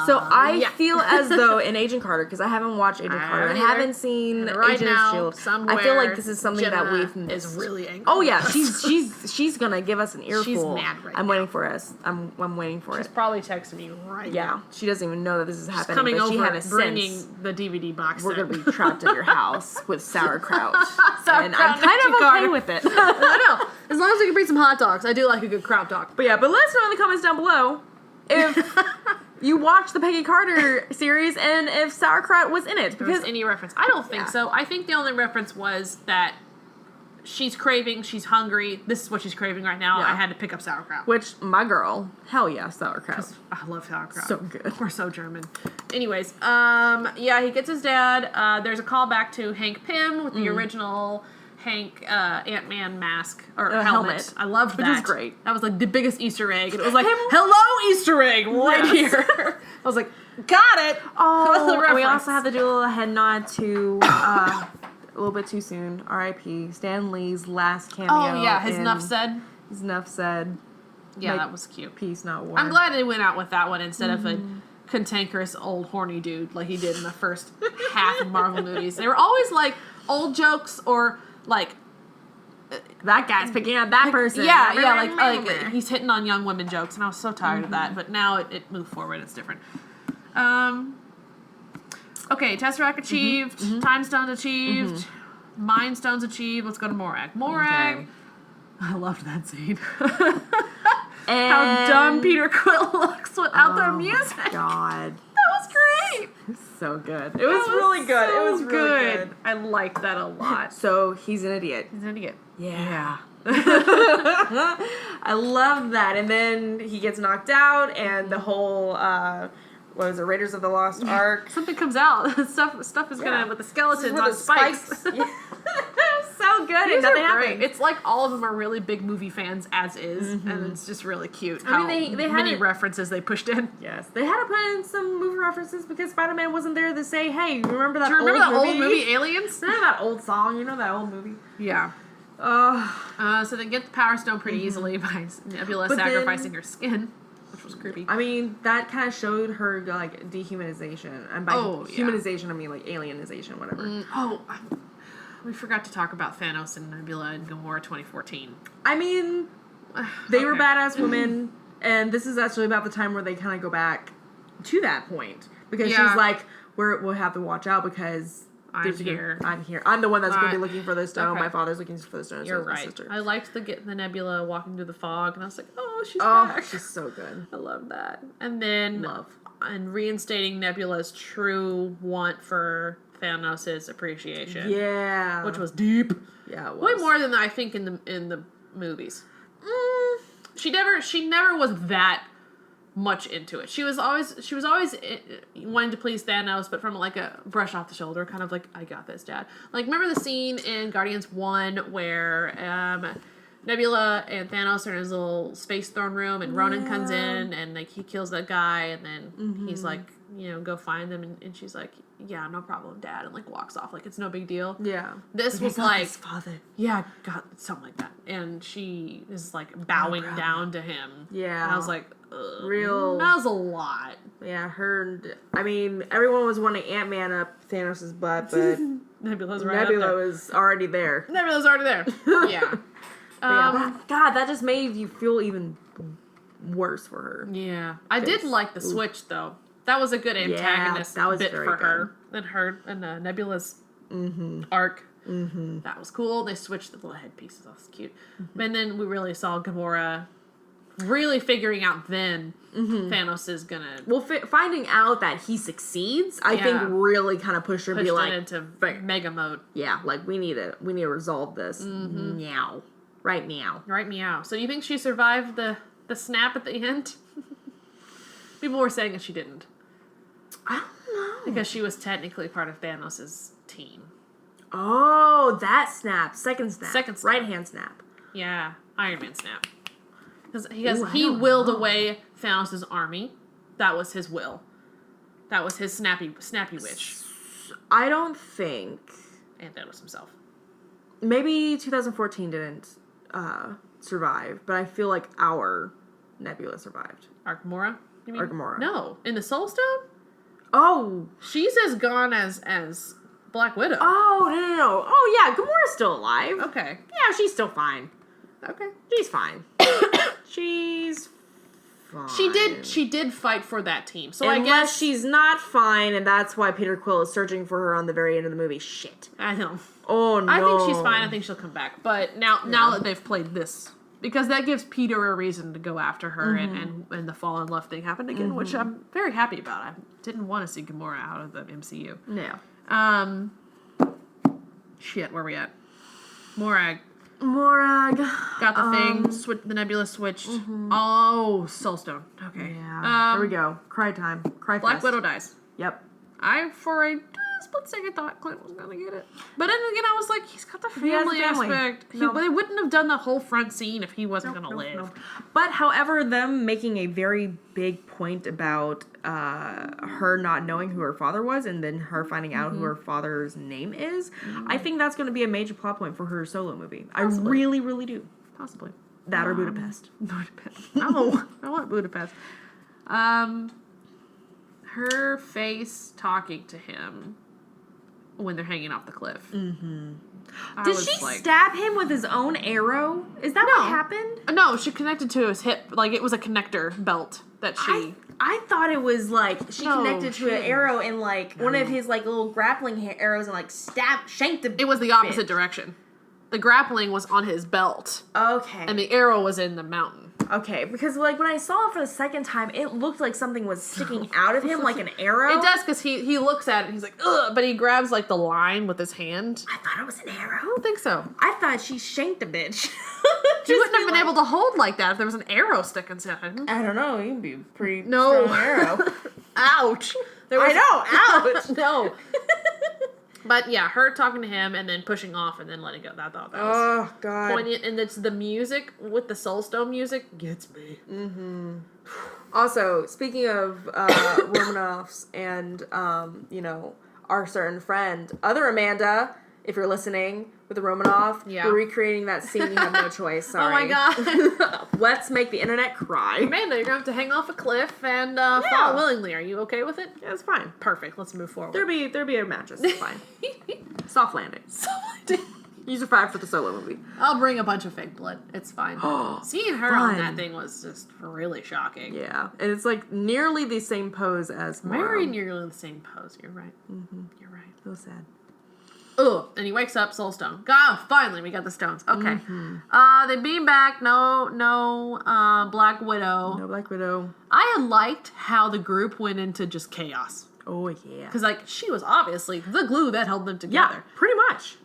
So I feel as though in Agent Carter, because I haven't watched Agent Carter, I haven't seen right Agent now, of Shield. Somewhere, I feel like this is something Jenna that we've missed. is really angry. Oh yeah, she's gonna give us an earful. She's mad right I'm now. waiting for us. I'm waiting for She's it. probably texting me right now. She doesn't even know that this is happening. Coming but over, she had a bringing sense. the DVD box. We're set. gonna be trapped at your house with sauerkraut, and Sauerkraut I'm kind of Agent okay Carter. with it. I know. As long as we can bring some hot dogs, I do like a good kraut dog. But yeah, but let us know in the comments down below if you watched the Peggy Carter series and if sauerkraut was in it. If there's any reference, I don't think Yeah. so. I think the only reference was that she's craving, she's hungry. This is what she's craving right now. Yeah. I had to pick up sauerkraut. Which my girl, hell yeah, sauerkraut. I love sauerkraut. So good. We're so German. Anyways, yeah, he gets his dad. There's a callback to Hank Pym with the original Hank Ant-Man mask or helmet. I loved that. Which was great. That was like the biggest Easter egg. And it was like, hello, Easter egg, right here. I was like, got it. Oh, and we reference. also have to do a little head nod to a little bit too soon. R.I.P. Stan Lee's last cameo. Oh yeah, his in enough said. His enough said. Yeah, Like, that was cute. Peace, not war. I'm glad they went out with that one instead of a cantankerous old horny dude like he did in the first half of Marvel movies. They were always like old jokes or like that guy's picking out that person. yeah, like he's hitting on young women jokes, and I was so tired of that. But now it moved forward. It's different. Okay, Tesseract achieved. Time Stones achieved. Mind Stones achieved. Let's go to Morag. Morag. Okay. I loved that scene. And How dumb Peter Quill looks without their music. My God. That was great. So good. It was really good. So It was really good. I liked that a lot. So he's an idiot. He's an idiot. Yeah. I love that. And then he gets knocked out, and the whole, what was it, Raiders of the Lost Ark? Something comes out. Stuff is gonna with the skeletons With on the spikes. Yeah. So good. These And nothing are great. happened. It's like all of them are really big movie fans, as is, and it's just really cute. I How mean, they had many it- references they pushed in. Yes. They had to put in some movie references because Spider-Man wasn't there to say, hey, remember that Do you remember old that movie? old movie Aliens? Remember that old song? You know that old movie? Yeah. So they get the Power Stone pretty easily by Nebula But then- sacrificing her skin, which was creepy. I mean, that kind of showed her, like, dehumanization. And by humanization, I mean, like, alienization, whatever. We forgot to talk about Thanos and Nebula and Gamora 2014. I mean, they were Okay. badass women, and this is actually about the time where they kind of go back to that point. Because Yeah. she's like, we'll have to watch out because... I'm here. I'm here. I'm the one that's going to be Right. looking for the stone. Okay. My father's looking for the stone. You're so is my right. sister. I liked the Nebula walking through the fog, and I was like, oh, she's Oh, back. she's so good. I love that. And then Love. and reinstating Nebula's true want for Thanos' appreciation. Yeah. Which was deep. Yeah, it Way was. more than I think in the movies. She never was that much into it. She was always wanting to please Thanos, but from like a brush off the shoulder, kind of like, I got this, Dad. Like, remember the scene in Guardians 1 where Nebula and Thanos are in his little space throne room, and Ronan comes in, and like he kills that guy, and then he's like, go find them, and she's like, yeah, no problem, Dad, and like walks off like it's no big deal. Yeah. This was He's not like, his father. yeah, God, something like that. And she is like bowing down to him. Yeah. And I was like, ugh, Real- that was a lot. Yeah, I mean, everyone was wanting Ant-Man up Thanos' butt, but Nebula's right Nebula up there. was already there. Nebula's already there. Yeah. God, that just made you feel even worse for her. Yeah. I did like the switch, though. That was a good antagonist that was bit very for her. And Nebula's arc. That was cool. They switched the little headpieces. That was cute. And then we really saw Gamora really figuring out then Thanos is gonna... Well, finding out that he succeeds, I think really kind of pushed her to be like... into mega mode. Yeah, like, we need to resolve this. Meow. Right meow. Right meow. So you think she survived the snap at the end? People were saying that she didn't. I don't know. Because she was technically part of Thanos' team. Oh, that snap. Second snap. Right hand snap. Yeah. Iron Man snap. Because he willed away Thanos' army. That was his will. That was his snappy wish. I don't think... And Thanos himself. Maybe 2014 didn't survive, but I feel like our Nebula survived. Gamora? You mean? Gamora. No. In the Soul Stone? Oh. She's as gone as Black Widow. Oh, no. Oh, yeah, Gamora's still alive. Okay. Yeah, she's still fine. Okay. She's fine. She's fine. She did fight for that team. So Unless I guess she's not fine, and that's why Peter Quill is searching for her on the very end of the movie. Shit. I know. Oh, no. I think she's fine. I think she'll come back. But now that they've played this, because that gives Peter a reason to go after her, and the fall in love thing happened again, which I'm very happy about. I didn't want to see Gamora out of the MCU. No. Shit, where are we at? Morag. Got the thing. The nebula switched. Oh, Soulstone. Okay. Yeah. Here we go. Cry time. Cry Black fest. Widow dies. Yep. I, for a split second, thought Clint was going to get it. But then again, I was like, he's got the family aspect. They wouldn't have done the whole front scene if he wasn't going to live. No. But, however, them making a very big point about her not knowing who her father was and then her finding out who her father's name is, I think that's going to be a major plot point for her solo movie. Possibly. I really, really do. Possibly. That or Budapest. No, I want Budapest. Her face talking to him when they're hanging off the cliff. Did she stab him with his own arrow? Is that what happened? No, she connected to his hip. Like, it was a connector belt that she... I thought it was, like, she connected to an arrow and, like, one of his, like, little grappling arrows and, like, shanked the It was the opposite direction. The grappling was on his belt. Okay. And the arrow was in the mountain. Okay, because, like, when I saw it for the second time, it looked like something was sticking out of him, like an arrow. It does, because he looks at it and he's like, ugh, but he grabs, like, the line with his hand. I thought it was an arrow. I don't think so. I thought she shanked the bitch. She wouldn't have been able to hold like that if there was an arrow sticking inside him. I don't know, you can be a pretty strong arrow. Ouch. Ouch. No. But yeah, her talking to him and then pushing off and then letting go. I thought that was poignant. And it's the music with the Soulstone music gets me. Also, speaking of Romanoffs and, our certain friend, other Amanda, if you're listening, with the Romanoff, we're recreating that scene. You have no choice. Sorry. Oh my god. Let's make the internet cry. Amanda, you're going to have to hang off a cliff and fall willingly. Are you okay with it? Yeah, it's fine. Perfect. Let's move forward. There'll be a mattress. It's fine. Soft landing. You survived for the solo movie. I'll bring a bunch of fake blood. It's fine. Seeing her on that thing was just really shocking. Yeah. And it's like nearly the same pose as Very nearly the same pose. You're right. You're right. So sad. Ugh. And he wakes up, Soulstone. God, finally we got the stones. Okay. They beam back. No Black Widow. No Black Widow. I had liked how the group went into just chaos. Oh, yeah. Because, like, she was obviously the glue that held them together. Yeah, pretty much.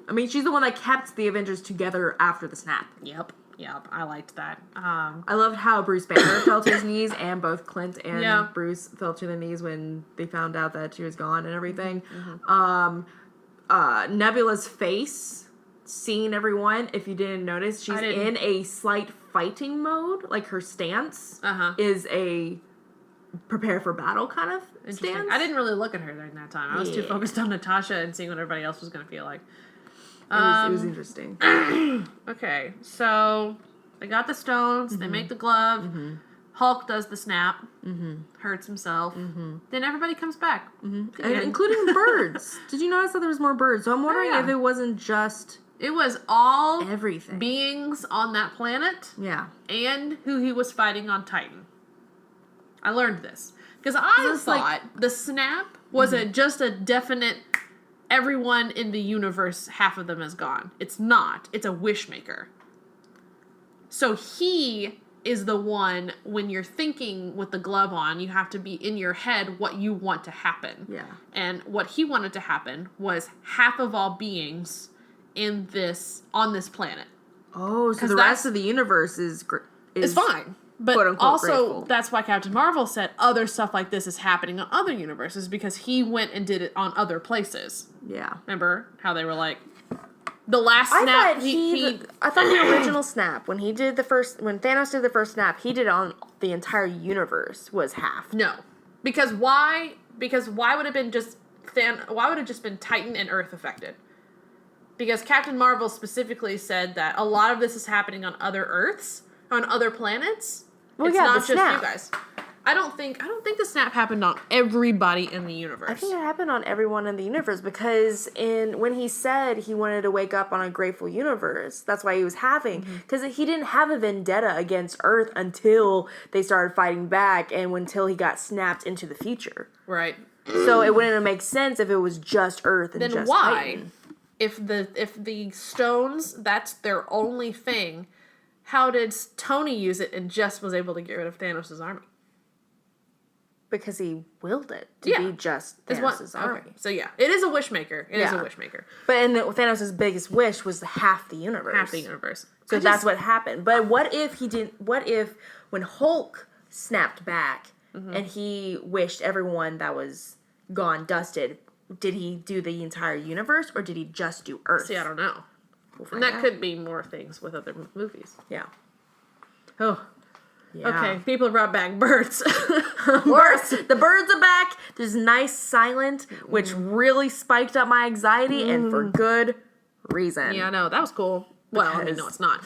I mean, she's the one that kept the Avengers together after the snap. Yep. I liked that. I loved how Bruce Banner fell to his knees, and both Clint and Bruce fell to their knees when they found out that she was gone and everything. Nebula's face, seeing everyone, if you didn't notice, she's in a slight fighting mode. Like, her stance is a prepare for battle kind of stance. I didn't really look at her during that time. I was too focused on Natasha and seeing what everybody else was going to feel like. It was interesting. Okay, so they got the stones. They make the glove. Hulk does the snap. Hurts himself. Then everybody comes back. Including birds. Did you notice that there was more birds? So I'm wondering if it wasn't just... It was all everything. Beings on that planet. Yeah. And who he was fighting on Titan. I learned this. Because I thought the snap was just a definite... Everyone in the universe, half of them is gone. It's not. It's a wishmaker. So he is the one, when you're thinking with the glove on, you have to be in your head what you want to happen. Yeah. And what he wanted to happen was half of all beings on this planet. Oh, so the rest of the universe is fine. But quote, unquote, also, grateful. that's why Captain Marvel said other stuff like this is happening on other universes, because he went and did it on other places. Yeah. Remember how they were like, the last snap, I thought the original snap, when Thanos did the first snap, he did it on the entire universe was half. No. Because why would it have been why would it have just been Titan and Earth affected? Because Captain Marvel specifically said that a lot of this is happening on other Earths, on other planets. Well, it's yeah, not the just snap. you guys. I don't think the snap happened on everybody in the universe. I think it happened on everyone in the universe, because when he said he wanted to wake up on a grateful universe, that's why he was having, because he didn't have a vendetta against Earth until they started fighting back and until he got snapped into the future. Right. So it wouldn't make sense if it was just Earth and then just why? Titan. If the stones, that's their only thing, how did Tony use it and just was able to get rid of Thanos' army? Because he willed it to be just Thanos' army. Okay. So yeah, it is a wish maker. It is a wish maker. But Thanos' biggest wish was half the universe. Half the universe. So that's what happened. But what if he didn't? What if when Hulk snapped back and he wished everyone that was gone dusted? Did he do the entire universe, or did he just do Earth? See, I don't know. We'll that could be more things with other movies. Yeah. Oh. Yeah. Okay, people brought back birds. Birds. The birds are back. There's nice silent, which really spiked up my anxiety, and for good reason. Yeah, I know. That was cool. Well, I mean, no, it's not.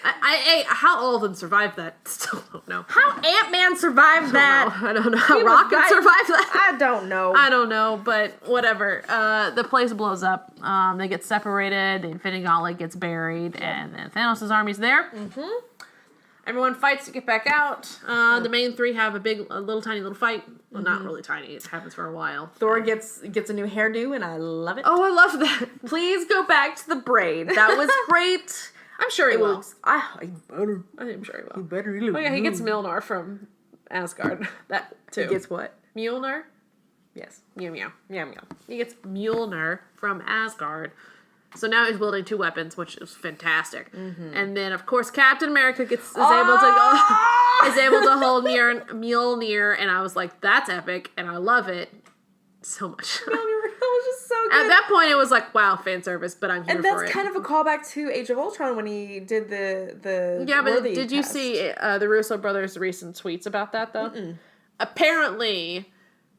How all of them survived that, still don't know. How Ant-Man survived that? I don't know. How Rocket survived that? I don't know. I don't know, but whatever. The place blows up. They get separated. The Infinity Gauntlet gets buried, and then Thanos' army's there. Mm-hmm. Everyone fights to get back out. The main three have a little fight. Well, not really tiny. It happens for a while. Thor gets a new hairdo, and I love it. Oh, I love that. Please go back to the braid. That was great. I'm sure he will. He better. I'm sure he will. He better. He Oh yeah, he gets Mjolnir from Asgard. That too. He gets what? Mjolnir? Yes. Meow meow. Meow meow. He gets Mjolnir from Asgard. So now he's wielding two weapons, which is fantastic. Mm-hmm. And then, of course, Captain America is able to hold Mjolnir, and I was like, that's epic, and I love it so much. Mjolnir, that was just so good. At that point, it was like, wow, fan service, but I'm here for it. And that's kind of a callback to Age of Ultron when he did the Yeah, but Worthy did you test. see the Russo brothers' recent tweets about that, though? Mm-mm. Apparently,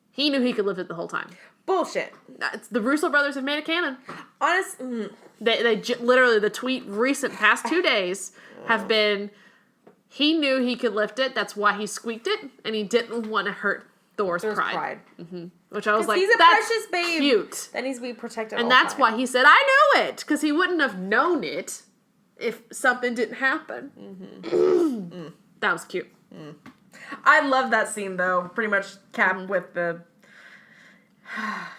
he knew he could lift it the whole time. Bullshit. The Russo brothers have made it canon. They Literally, the tweet past 2 days have been, he knew he could lift it, that's why he squeaked it, and he didn't want to hurt Thor's pride. Mm-hmm. Which I was like, he's a that's precious babe. Cute. That needs to be protected And all that's time. why he said, I knew it, because he wouldn't have known it if something didn't happen. Mm-hmm. That was cute. I love that scene, though. Pretty much capped with the...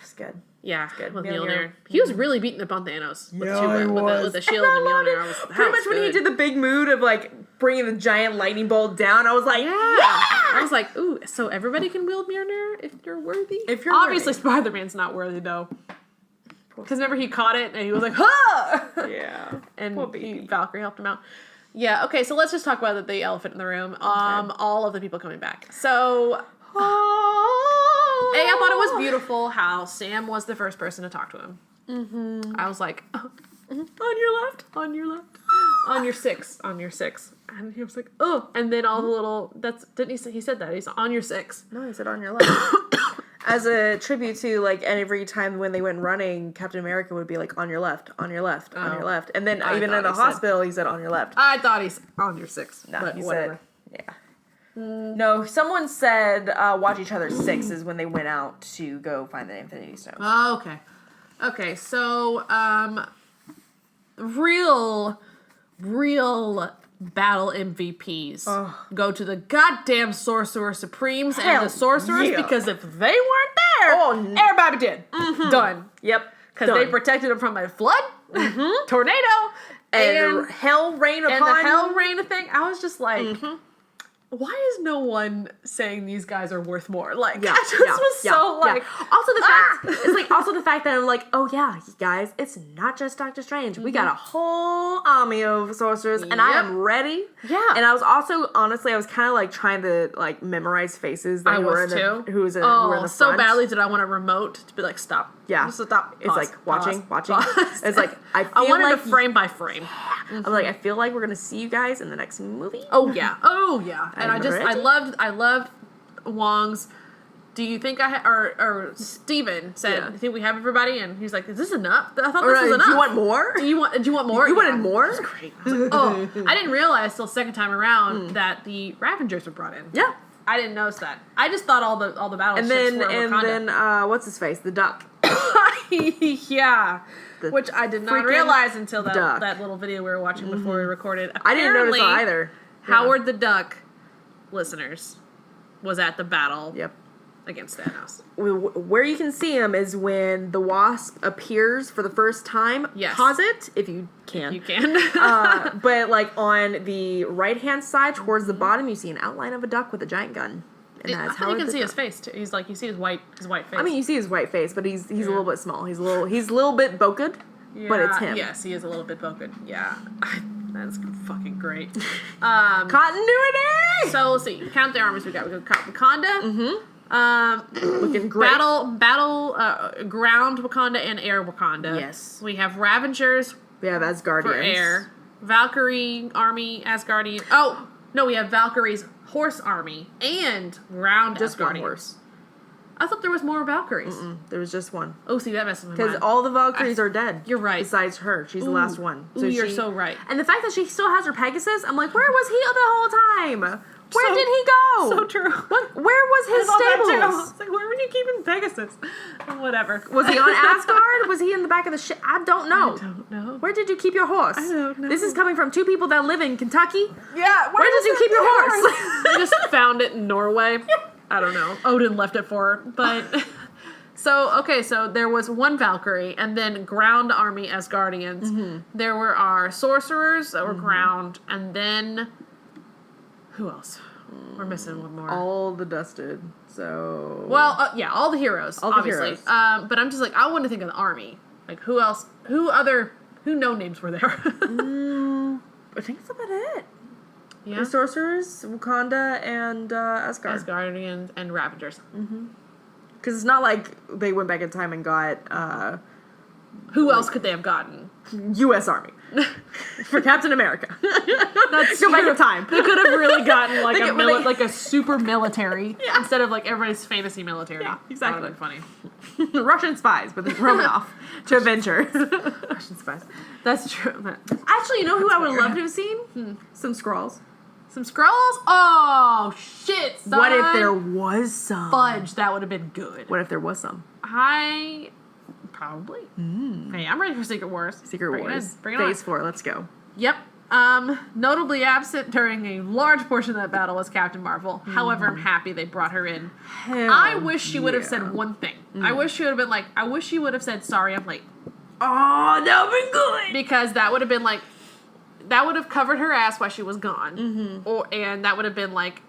It's good. Yeah, it's good. With Mjolnir. He was really beating up on Thanos with the shield and and the Mjolnir. Pretty much when he did the big mood of, like, bringing the giant lightning bolt down, I was like, yeah! I was like, ooh, so everybody can wield Mjolnir if you're worthy? If you're Obviously, worthy. Spider-Man's not worthy, though. Because remember, he caught it, and he was like, ha! Yeah. And Valkyrie helped him out. Yeah, okay, so let's just talk about the elephant in the room. All of the people coming back. So... I thought it was beautiful how Sam was the first person to talk to him. Mm-hmm. I was like, on your left, on your left, on your six. And he was like, oh. And then all the little, didn't he say, he said that, he's on your six. No, he said on your left. As a tribute to, like, every time when they went running, Captain America would be like, on your left, on your left, on your left. And then even in the hospital, he said on your left. I thought he said on your six. No, but he whatever. said, yeah. No, someone said watch each other's sixes when they went out to go find the Infinity Stones. Oh, okay. Okay, so, real battle MVPs go to the goddamn Sorcerer Supremes and the Sorcerers, because if they weren't there, everybody did. Mm-hmm. Done. Yep. Because they protected them from a flood, tornado, And hell rain upon and the hell rain thing. I was just like, why is no one saying these guys are worth more? Like, I just was so like. Also the fact it's like also the fact that I'm like, oh yeah, guys, it's not just Doctor Strange. We got a whole army of sorcerers, and I am ready. Yeah. And I was also honestly, I was kind of like trying to like memorize faces that who were in the who were in the so front. Badly did I want a remote to be like, stop. Yeah. Just stop. It's like watching. Pause. It's like I wanted like a frame by frame. I'm like, I feel like we're gonna see you guys in the next movie. Oh yeah. And I loved Wong's. Do you think or Steven said, "Do you think we have everybody?" And he's like, "Is this enough? I thought this was enough. Do you want more? Do you want more? You wanted more? That's great. I was like, I didn't realize till second time around that the Avengers were brought in. Yeah. I didn't notice that. I just thought all the battleships were Wakanda. And then what's his face? The duck. Yeah. Which I did not realize until duck. that little video we were watching before we recorded. I didn't notice that either. Howard the Duck, listeners, was at the battle against Thanos. Where you can see him is when the Wasp appears for the first time. Yes. Pause it if you can. You can. But like on the right-hand side towards the bottom, you see an outline of a duck with a giant gun. And that's how you can see his face too. He's like, you see his white face. I mean, you see his white face, but he's a little bit small. He's a little bit boked, but it's him. Yes, he is a little bit boked. Yeah. That's fucking great. Continuity! So let's see. Count the armies we got. We got Wakanda. Looking great. Ground Wakanda and air Wakanda. Yes. We have Ravengers. We have Asgardians. For air. Valkyrie army, Asgardian. Oh, no, we have Valkyrie's horse army and ground Just Asgardians. one horse. I thought there was more Valkyries. There was just one. Oh, see, that messes with my Because mind. all the Valkyries are dead. You're right. Besides her. She's the last one. So you're so right. And the fact that she still has her Pegasus, I'm like, where was he the whole time? Where did he go? So true. Where was his stables? It's like, where were you keeping Pegasus? Whatever. Was he on Asgard? Was he in the back of the ship? I don't know. I don't know. Where did you keep your horse? I don't know. This is coming from two people that live in Kentucky. Yeah. Where did you keep your horse? I just found it in Norway. I don't know. Odin left it for her. But... So there was one Valkyrie, and then ground army Asgardians. There were our sorcerers that were ground, and then... Who else? We're missing one more. All the dusted, so... Well, all the heroes, obviously. Heroes. But I'm just like, I want to think of the army. Like, who else? Who no-names were there? I think that's about it. Yeah. The sorcerers, Wakanda, and Asgard. Asgardians and Ravengers. Because it's not like they went back in time and got... Who else could they have gotten? U.S. Army. For Captain America. That's Go back in time. They could have really gotten like a super military instead of like everybody's fantasy military. Yeah, exactly. That would be funny. Russian spies with Romanoff to Avenger. Russian spies. That's true. Actually, you know who I would love to have seen? Some Skrulls. Some Skrulls? Oh, shit, son. What if there was some? Fudge, that would have been good. What if there was some? Probably. Hey, I'm ready for Secret Wars. Secret Wars. Bring it on. Phase 4, let's go. Yep. Notably absent during a large portion of that battle was Captain Marvel. However, I'm happy they brought her in. I wish she would have said one thing. I wish she would have been like, I wish she would have said, sorry, I'm late. Oh, that would have been good. Because that would have been like, that would have covered her ass while she was gone. And that would have been like,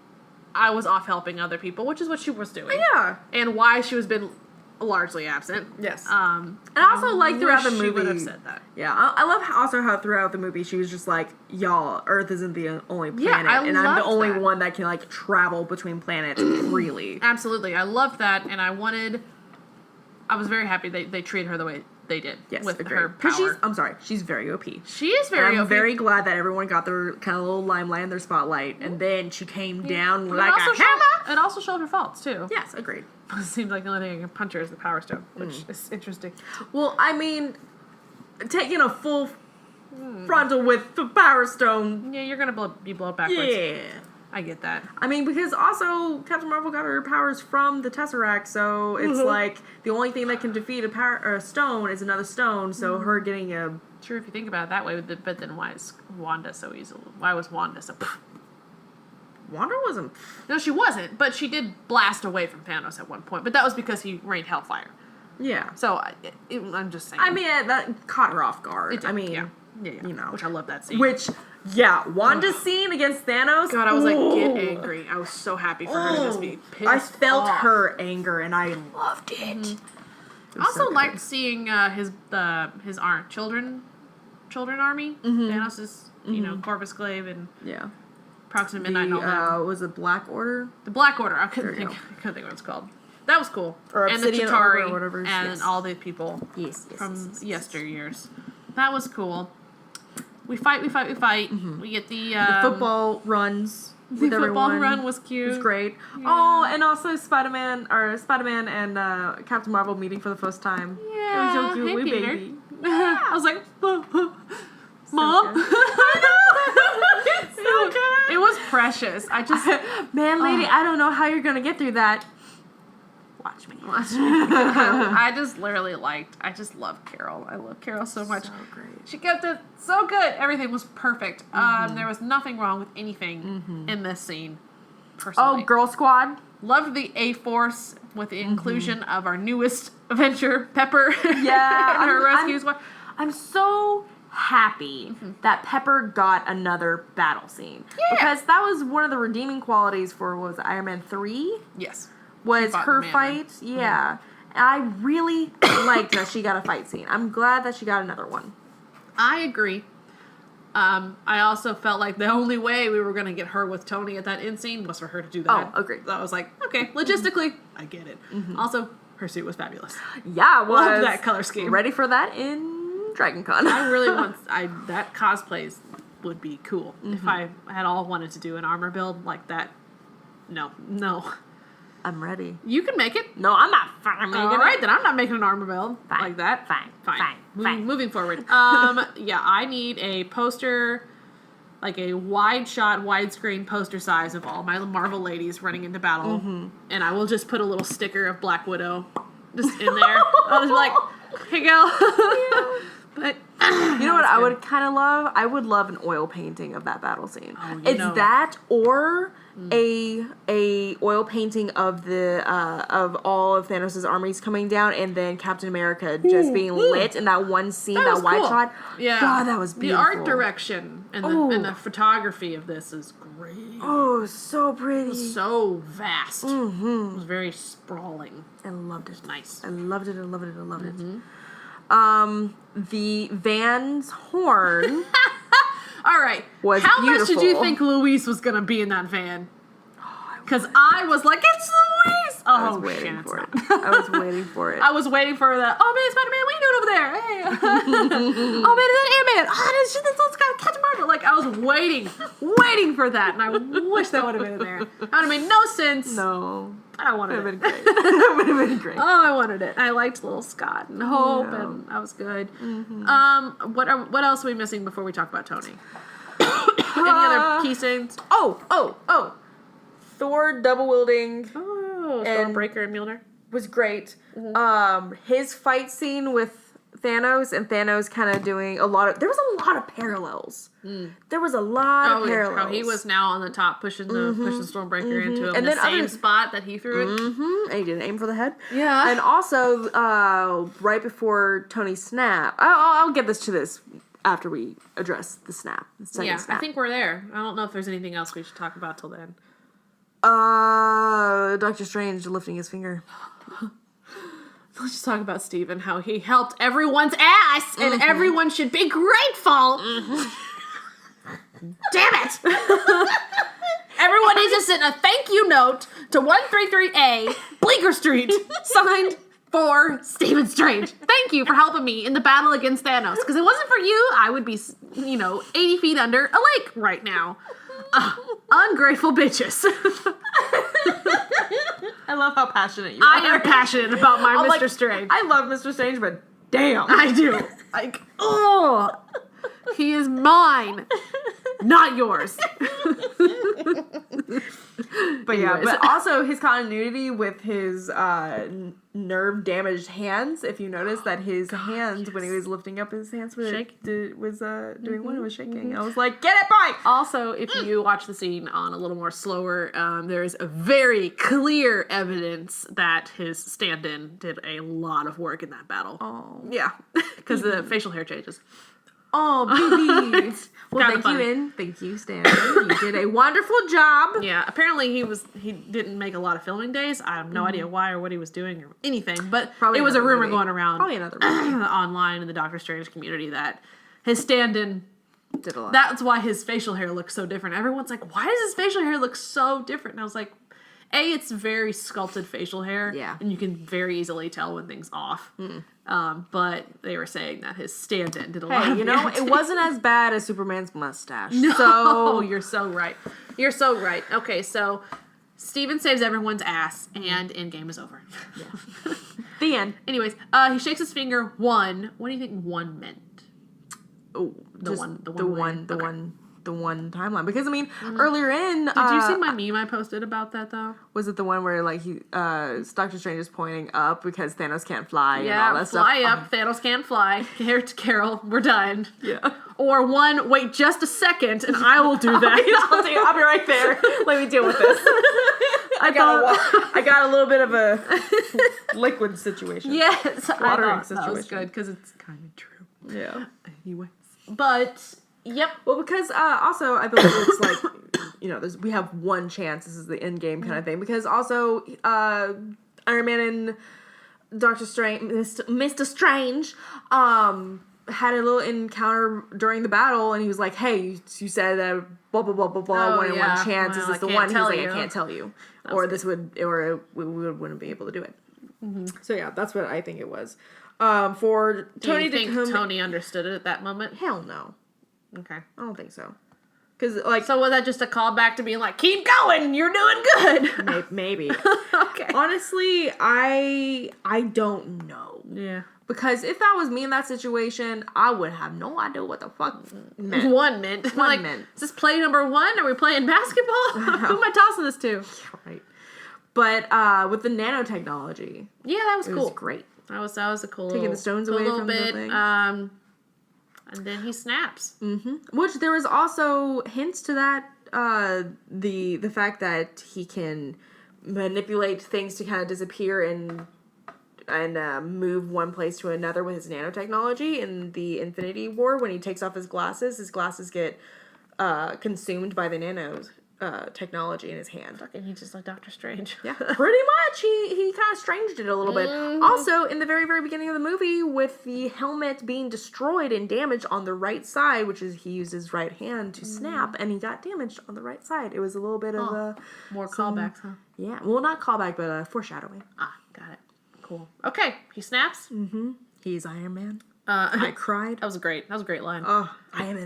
I was off helping other people, which is what she was doing. Yeah. And why she was been largely absent. Yes. And also, like, throughout the movie... she would have said that. Yeah. I love how throughout the movie she was just like, y'all, Earth isn't the only planet. And I'm the only one that can, like, travel between planets freely. Absolutely. I loved that, and I was very happy they treated her the way they did. Yes, with agreed. her power. She's very OP. She is very and I'm OP. very glad that everyone got their kind of little limelight and their spotlight, and then she came down But like a hammer. It also showed her faults, too. Yes, agreed. It seems like the only thing I can punch her is the Power Stone, which is interesting. Well, I mean, taking a full frontal with the Power Stone. Yeah, you're going to be blown backwards. Yeah. I get that. I mean, because also Captain Marvel got her powers from the Tesseract, so it's like the only thing that can defeat a stone is another stone. So her getting a Sure, if you think about it that way, but then why is Wanda so easy? Why was Wanda so? Wanda wasn't. No, she wasn't, but she did blast away from Thanos at one point. But that was because he rained hellfire. Yeah. So I'm just saying. I mean, that caught her off guard. It did, I mean, yeah. Yeah. You know. Which I love that scene. Which, yeah, Wanda's scene against Thanos. God, I was like, get angry. I was so happy for her to just be pissed I felt off. her anger, and I loved it. I also liked seeing his children army. Thanos' Corvus Glaive and Proxima Midnight and all that. Was it Black Order? The Black Order. I couldn't think what it's called. That was cool. Or and the Obsidian Chitauri or whatever. and all the people from yesteryears. That was cool. We fight. We get the football runs. The football run was cute. It was great. Yeah. Oh, and also Spider-Man and Captain Marvel meeting for the first time. Yeah. It was so cute. Hey, We Peter. baby. I was like, Mom. So good. It was precious. I just, man, lady, I don't know how you're gonna get through that. Watch me. I just I just love Carol. I love Carol so much. So great. She kept it so good. Everything was perfect. There was nothing wrong with anything in this scene. Personally. Oh, Girl Squad. Loved the A-Force with the inclusion of our newest Avenger, Pepper. Yeah. and her rescue squad. I'm so happy that Pepper got another battle scene. Yeah. Because that was one of the redeeming qualities for, was it Iron Man 3? Yes. Was fought her the fight. Yeah. And I really liked that she got a fight scene. I'm glad that she got another one. I agree. I also felt like the only way we were going to get her with Tony at that end scene was for her to do that. Oh, agreed. So I was like, okay, logistically, I get it. Also, her suit was fabulous. Yeah, it was. Love that color scheme. Ready for that in DragonCon. I really want... that cosplays would be cool. If I had all wanted to do an armor build like that. No. I'm ready. You can make it. No, I'm not fucking making it. All right, then I'm not making an armor build like that. Fine. Moving forward. Yeah, I need a poster, like a wide shot, widescreen poster size of all my Marvel ladies running into battle, and I will just put a little sticker of Black Widow just in there. I'll just be like, here you go. But you know what I would kind of love? I would love an oil painting of that battle scene. Oh, it's that or a oil painting of the of all of Thanos' armies coming down, and then Captain America just being lit in that one scene, that wide cool. shot. Yeah, God, that was beautiful. The art direction and the photography of this is great. Oh, so pretty. It was so vast. It was very sprawling. I loved it. Nice. I loved it. The Van's horn. All right. Was How beautiful. much did you think Luis was gonna be in that van? Because I was like, it's Luis! Oh, I was waiting for it. I was waiting for it. I was waiting for the, oh man, Spider-Man, what are you doing over there? Hey. Oh man, is that Ant-Man? Oh, that's Captain Marvel. Like, I was waiting for that, and I wish that would have been in there. That would have made no sense. No. I wanted it. That would have been great. Oh, I wanted it. I liked little Scott and Hope, and that was good. What else are we missing before we talk about Tony? Any other key scenes? Oh. Thor double wielding. Oh, And- Stormbreaker and Mjolnir. Was great. His fight scene with Thanos and Thanos kind of doing there was a lot of parallels. There was a lot of parallels. How he was now on the top pushing Stormbreaker into him And in then the same spot that he threw it. And he didn't aim for the head. Yeah. And also, right before Tony snap, I'll get to this after we address the snap. The second snap. I think we're there. I don't know if there's anything else we should talk about till then. Doctor Strange lifting his finger. Let's just talk about Steve and how he helped everyone's ass, and everyone should be grateful. Damn it! Everyone needs to send a thank you note to 133A Bleecker Street, signed for Stephen Strange. Thank you for helping me in the battle against Thanos. Because if it wasn't for you, I would be, 80 feet under a lake right now. Ungrateful bitches. I love how passionate you are. I am passionate about my I'm Mr. Strange. I love Mr. Strange, but damn. I do. Like, oh, he is mine, not yours. But yeah, Anyways. but also his continuity with his nerve damaged hands. If you notice that his hands, when he was lifting up his hands, doing one, it was shaking. I was like, get it back! Also, if you watch the scene on a little more slower, there is a very clear evidence that his stand-in did a lot of work in that battle. Oh. Yeah, because the facial hair changes. Oh, baby. Well, Kinda thank you, funny. Thank you, Stanley. You did a wonderful job. Yeah, apparently he didn't make a lot of filming days. I have no idea why or what he was doing or anything, but Probably it was a another rumor movie. going around Probably another movie. online in the Doctor Strange community that his stand-in, Did a lot. that's why his facial hair looks so different. Everyone's like, why does his facial hair look so different? And I was like, it's very sculpted facial hair. Yeah. And you can very easily tell when things off. But they were saying that his stand-in did a lot Hey, of you know, editing. it wasn't as bad as Superman's mustache. Oh, So, you're so right. You're so right. Okay, so Steven saves everyone's ass, and Endgame is over. the end. Anyways, he shakes his finger. One. What do you think one meant? Oh, The just one the one timeline. Because I mean, earlier in, Did you see my meme I posted about that though? was it the one where like Doctor Strange is pointing up because Thanos can't fly and all Yeah, that fly stuff? up. Thanos can't fly. Here to Carol, we're done. Yeah. Or one. Wait just a second, and I will do that. I'll be right there. Let me deal with this. I got a little bit of a liquid situation. Yes, I Watering thought that was situation. good because it's kind of true. Yeah. Anyways, but yep. Well, because also I believe it's like, you know, we have one chance. This is the end game kind of thing. Because also Iron Man and Doctor Strange, Mr. Strange, had a little encounter during the battle, and he was like, "Hey, you said that blah blah blah blah blah. Oh, one in yeah. one chance. Well, This is I the can't one." He's tell like, you. "I can't tell you, or this would, or we wouldn't be able to do it." So yeah, that's what I think it was. For Do Tony you think to come, Tony understood it at that moment? hell no, Okay. I don't think so. Because like, So was that just a callback to being like, keep going, you're doing good? maybe. Okay. Honestly, I don't know. Yeah. Because if that was me in that situation, I would have no idea what the fuck meant. One mint. One Like, mint. is this play number one? Are we playing basketball? Who am I tossing this to? Right. But with the nanotechnology, Yeah, that was it cool. was great. That was a cool Taking the stones away little from the bit. thing. And then he snaps. Which there was also hints to that. The fact that he can manipulate things to kind of disappear and move one place to another with his nanotechnology in the Infinity War. When he takes off his glasses get consumed by the technology in his hand. And he's just like Doctor Strange. Yeah, pretty much. He kind of stranged it a little bit. Also, in the very, very beginning of the movie, with the helmet being destroyed and damaged on the right side, which is he used his right hand to snap, and he got damaged on the right side. It was a little bit of a... More callbacks, huh? Yeah, well, not callback, but foreshadowing. Ah, got it. Cool. Okay, he snaps. He's Iron Man. I I cried. That was great. That was a great line. Oh, I am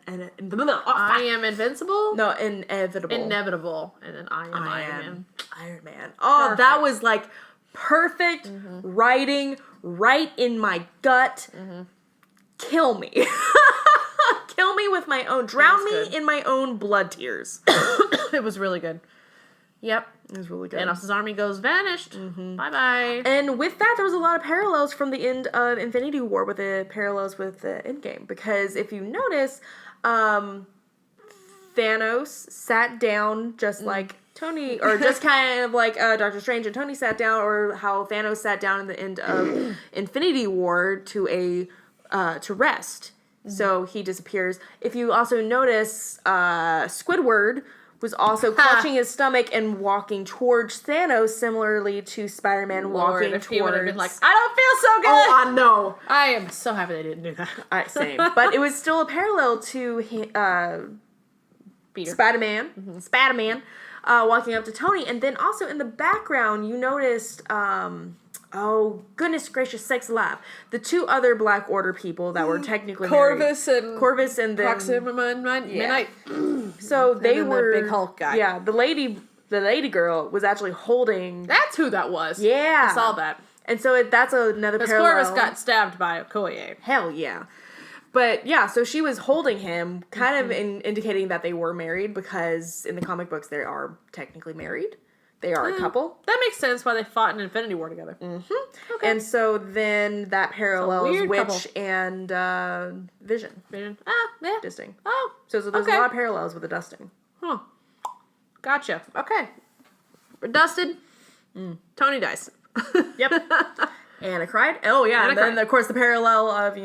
I am invincible. No, inevitable. Inevitable. And then I am I Iron am Man. Iron Man. Oh, that was like perfect writing right in my gut. Kill me. Kill me with my own. Drown me good. in my own blood tears. It was really good. Yep. It was really good. Thanos' army goes vanished. Bye-bye. And with that, there was a lot of parallels from the end of Infinity War with the parallels with the Endgame. Because if you notice, Thanos sat down just like Tony, or just kind of like Doctor Strange and Tony sat down, or how Thanos sat down in the end of Infinity War to rest. So he disappears. If you also notice, Squidward was also clutching his stomach and walking towards Thanos, similarly to Spider-Man walking if he would have towards... been like, I don't feel so good. Oh, I know. I am so happy they didn't do that. Same. But it was still a parallel to Peter. Spider-Man. Spider-Man walking up to Tony. And then also in the background, you noticed... oh, goodness gracious, sakes alive. The two other Black Order people that were technically Corvus married. and Corvus and then... Proxima Midnight. So they then the were... big Hulk guy. Yeah, the lady girl was actually holding... That's who that was. Yeah. I saw that. And so that's another Because parallel. Corvus got stabbed by Okoye. Hell yeah. But yeah, so she was holding him, kind of indicating that they were married, because in the comic books they are technically married. They are a couple. That makes sense why they fought in Infinity War together. Okay. And so then that parallels weird Witch couple. and Vision. Ah, yeah. Dusting. Oh, So there's okay. a lot of parallels with the dusting. Huh. Gotcha. Okay. We're dusted. Tony dies. Yep. And I cried. Oh yeah. And I And then cried. of course the parallel of,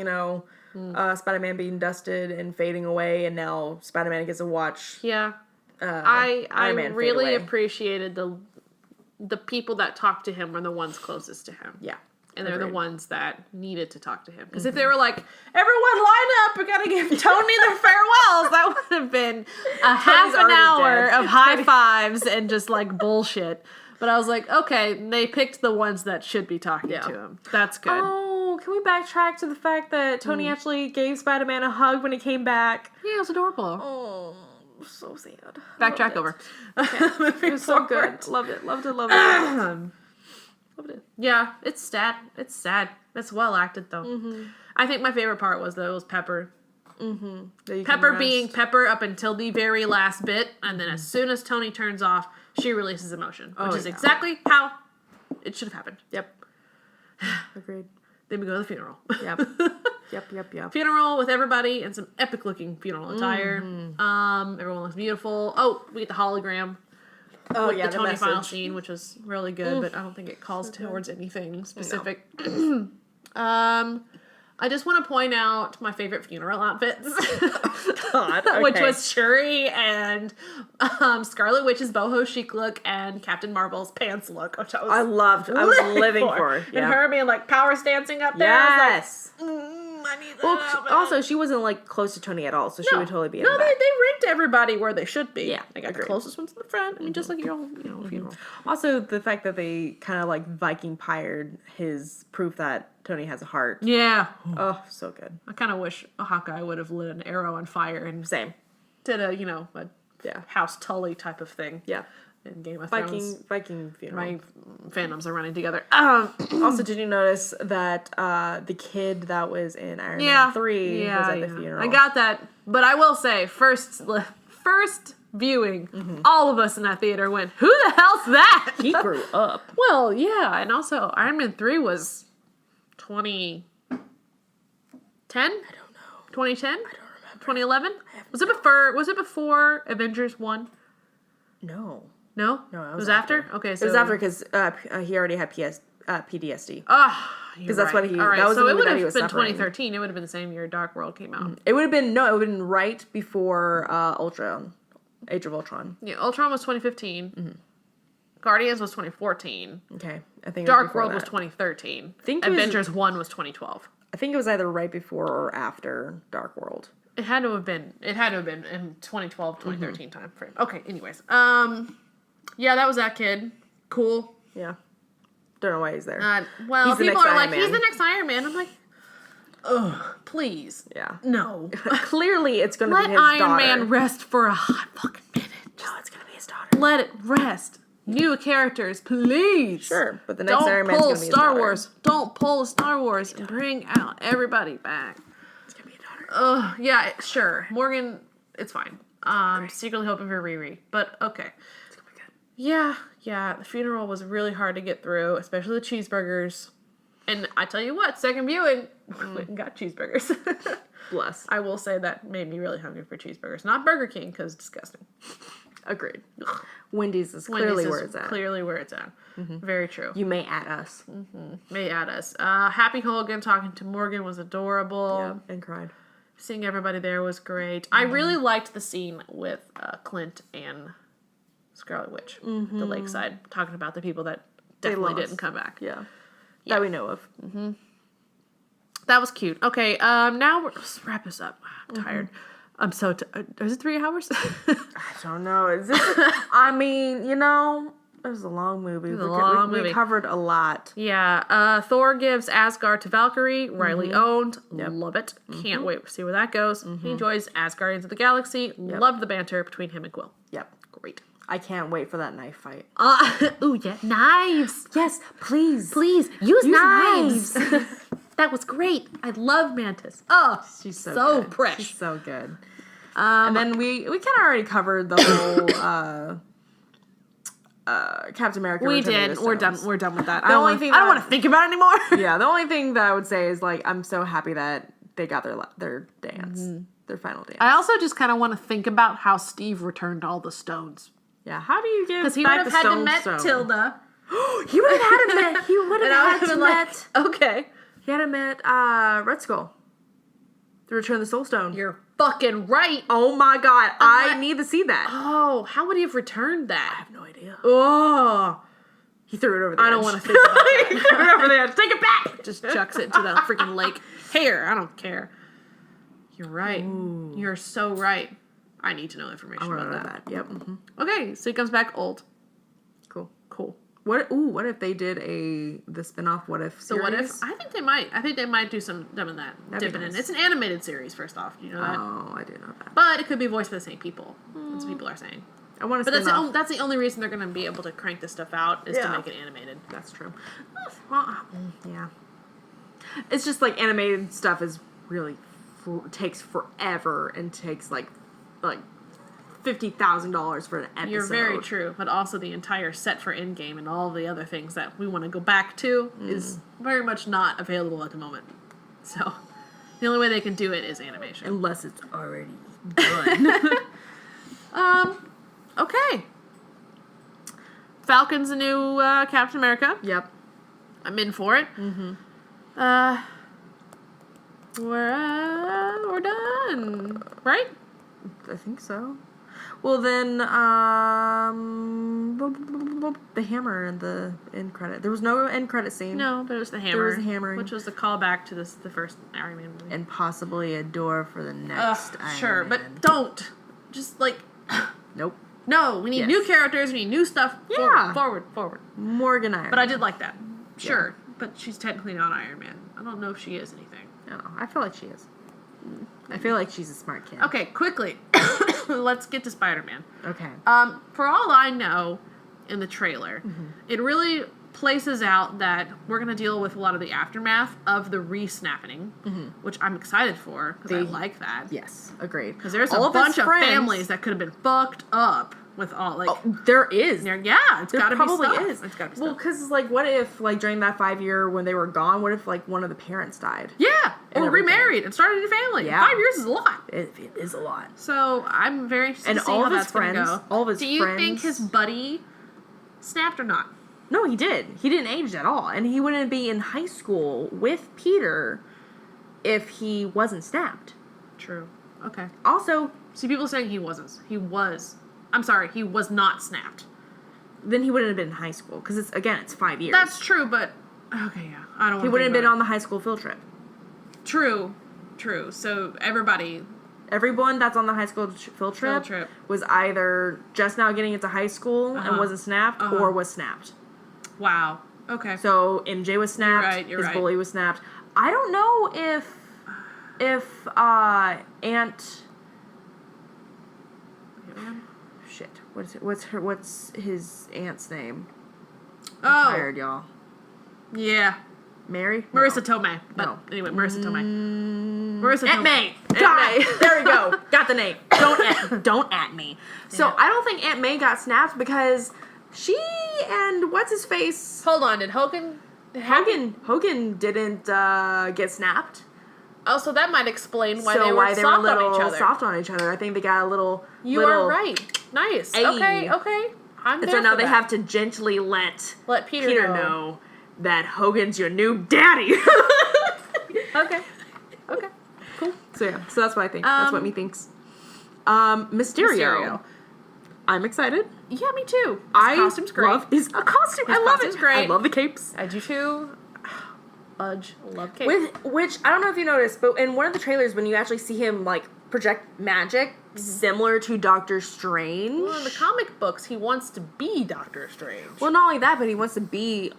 Spider-Man being dusted and fading away, and now Spider-Man gets to watch. Yeah. I Iron Man fade really away. appreciated the people that talked to him were the ones closest to him. Yeah. And they're Agreed. the ones that needed to talk to him. Because if they were like, everyone line up, we gotta give Tony their farewells, that would have been a half an already hour dead. of high fives and just like bullshit. But I was like, okay, they picked the ones that should be talking to him. That's good. Oh, can we backtrack to the fact that Tony actually gave Spider-Man a hug when he came back? Yeah, it was adorable. Oh, so sad. Backtrack over. It was so good. Loved it. Loved it. Loved it. Loved it. Yeah, it's sad. It's sad. It's well acted though. I think my favorite part was Pepper. Pepper being Pepper up until the very last bit, and then as soon as Tony turns off, she releases emotion, which is exactly how it should have happened. Yep. Agreed. Then we go to the funeral. Yep. Funeral with everybody in some epic looking funeral attire. Everyone looks beautiful. Oh, we get the hologram. Oh, with yeah, the Tony message. final scene, which was really good, but I don't think it calls towards anything specific. I just want to point out my favorite funeral outfits, God, which was Shuri and Scarlet Witch's boho chic look and Captain Marvel's pants look, which I was living for. And Yeah. her being like power dancing up there. I was Yes. like, I need that. Well, outfit. also, she wasn't, like, close to Tony at all, so she would totally be in No, the they back. rigged everybody where they should be. Yeah, They got the agreed. closest ones in the front. I mean, just like your own, funeral. Also, the fact that they kind of, like, Viking-pired his proof that Tony has a heart. Yeah. Oh, so good. I kind of wish Hawkeye would have lit an arrow on fire and Same. did a, Yeah. House Tully type of thing. Yeah. In Game of Thrones. Viking funeral. My fandoms are running together. Also, did you notice that the kid that was in Iron Man 3 was at the funeral? I got that. But I will say, first viewing, all of us in that theater went, who the hell's that? He grew up. Well, yeah. And also, Iron Man 3 was 2010? I don't know. 2010? I don't remember. 2011? Was it before Avengers 1? No. No? No, it was after? Okay, so... It was after because he already had PTSD. Because that's what he- All right, that was so the it movie would that have he been was suffering. 2013. It would have been the same year Dark World came out. It would have been right before Age of Ultron. Yeah, Ultron was 2015. Guardians was 2014. Okay, I think Dark World was 2013. think it was- Avengers 1 was 2012. I think it was either right before or after Dark World. It had to have been in 2012, 2013 time frame. Okay, anyways. Yeah, that was that kid. Cool. Yeah, don't know why he's there. Well, He's the people next are Iron like, he's Man. the next Iron Man. I'm like, ugh, please. Yeah, No. clearly it's going to Let be his Iron daughter. Man rest for a hot fucking minute. No, it's going to be his daughter. Let it rest. New characters, please. Sure, but the next Don't Iron Man's pull going to be his Star daughter. Wars. Don't pull Star Wars and bring out everybody back. It's going to be a daughter. Yeah, sure. Morgan, it's fine. Secretly hoping for Riri, but okay. It's going to be good. Yeah. The funeral was really hard to get through, especially the cheeseburgers. And I tell you what, second viewing, went and got cheeseburgers. Bless. I will say that made me really hungry for cheeseburgers. Not Burger King, because it's disgusting. Agreed. Wendy's is clearly where it's at. Clearly where it's at. Very true. You may at us. May add us. Happy Hogan talking to Morgan was adorable. Yeah, and cried. Seeing everybody there was great. I really liked the scene with Clint and Scarlet Witch. The lakeside, talking about the people that definitely lost. didn't come back. Yeah. That we know of. That was cute. Okay, now let's wrap this up. I'm tired. I'm so is it 3 hours? I don't know. Is this? I mean, it was a long movie. We covered a lot. Yeah. Thor gives Asgard to Valkyrie. Riley owned. Love it. Can't wait to see where that goes. He enjoys Asgardians of the Galaxy. Love the banter between him and Quill. Yep. Great. I can't wait for that knife fight. Ooh, yeah. Knives. Yes, please. Please, use knives. That was great. I love Mantis. Oh, She's so good. fresh. She's so good. And then we kind of already covered the whole Captain America. We Return of did. the We're done. Stones. We're done with that. The only thing I don't that- want to think about it anymore. Yeah, the only thing that I would say is I'm so happy that they got their dance, their final dance. I also just kind of want to think about how Steve returned all the stones. Yeah, how do you give Because he would back have the had to stone met stone? Tilda. He would have had him met. He would And I have would had have to been met. like, okay. He had him met Red Skull. The Return of the Soul Stone. You're fucking right. Oh my god, I need to see that. Oh, how would he have returned that? I have no idea. Oh. He threw it over the edge. I don't want to think about that. He threw it over the edge. Take it back! Just chucks it to the freaking lake. Here, I don't care. You're right. Ooh. You're so right. I need to know information about that. Yep. Mm-hmm. Okay, so he comes back old. Cool. What if they did the spin-off What If series? So what if? I think they might do some dumb in that. Dipping in. It's an animated series, first off. Do you know that? Oh, I didn't know that. But it could be voiced by the same people. That's what people are saying. I want to. But that's the only reason they're going to be able to crank this stuff out is to make it animated. That's true. Well, yeah. It's just like animated stuff is really takes forever and takes like $50,000 for an episode. You're very true, but also the entire set for Endgame and all the other things that we want to go back to is very much not available at the moment. So the only way they can do it is animation, unless it's already done. Okay. Falcon's a new Captain America. Yep. I'm in for it. Mm-hmm. We're done, right? I think so. Well, then, the hammer and the end credit. There was no end credit scene. No, but it was the hammer. There was the hammering. Which was the callback to the first Iron Man movie. And possibly a door for the next Iron Man. But don't. Just, Nope. No, we need new characters, we need new stuff. Yeah. Forward. Morgan Iron But I did like that. Sure. Yeah. But she's technically not Iron Man. I don't know if she is anything. No, I feel like she is. I feel like she's a smart kid. Okay, quickly. Let's get to Spider-Man. Okay. For all I know, in the trailer, it really places out that we're going to deal with a lot of the aftermath of the re-snapping, which I'm excited for, because I like that. Yes, agreed. Because there's a bunch of families that could have been fucked up with all, there is. Yeah, it's got to be stuff. Probably is. It's got to be stuff. Well, because, what if, during that 5 year when they were gone, what if, one of the parents died? Yeah, or remarried and started a new family. Yeah. 5 years is a lot. It is a lot. So, I'm very interested to see how that's going to go. All of his friends. Do you think his buddy snapped or not? No, he did. He didn't age at all. And he wouldn't be in high school with Peter if he wasn't snapped. True. Okay. Also, see, people saying he wasn't. He was not snapped. Then he wouldn't have been in high school. Because, it's 5 years. That's true, but... Okay, yeah. I don't want to. He wouldn't have been on the high school field trip. True. So, everyone that's on the high school field trip was either just now getting into high school and wasn't snapped, or was snapped. Wow. Okay. So MJ was snapped. You're right. His bully was snapped. I don't know if Aunt. Shit. What's his aunt's name? I'm tired, y'all. Yeah. Mary? Marissa Tomei. No. Anyway, Marissa Tomei. Marissa Aunt May. There we go. Got the name. Don't at me. So I don't think Aunt May got snapped because she and what's his face? Hold on. Did Hogan didn't get snapped. Oh, so that might explain why they were soft on each other. Soft on each other. I think they got a little. You are right. Nice. Okay. I'm there. So now they have to gently let Peter know that Hogan's your new daddy. Okay. Cool. So that's what I think. That's what me thinks. Mysterio. I'm excited. Yeah, me too. His costume's great. Love his costume. I love it. Great. I love the capes. I do too. Budge, love capes. Which I don't know if you noticed, but in one of the trailers, when you actually see him project magic, similar to Doctor Strange. Well, in the comic books, he wants to be Doctor Strange. Well, not only that, but he wants to be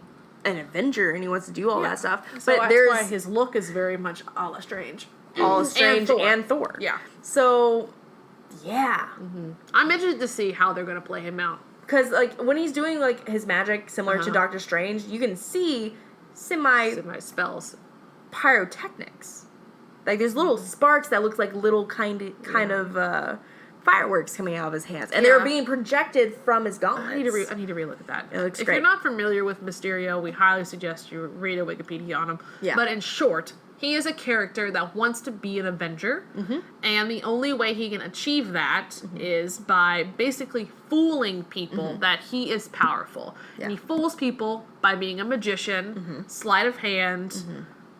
an Avenger, and he wants to do all that stuff. So that's why his look is very much a la Strange. All Strange and Thor. Yeah. So, yeah. I'm interested to see how they're going to play him out. Because, when he's doing, his magic similar to Doctor Strange, you can see semi-spells. Pyrotechnics. There's little sparks that look like little kind of fireworks coming out of his hands. And they're being projected from his gauntlets. I need to relook at that. It looks great. If you're not familiar with Mysterio, we highly suggest you read a Wikipedia on him. Yeah. But in short, he is a character that wants to be an Avenger. And the only way he can achieve that is by basically fooling people that he is powerful. Yeah. And he fools people by being a magician, sleight of hand,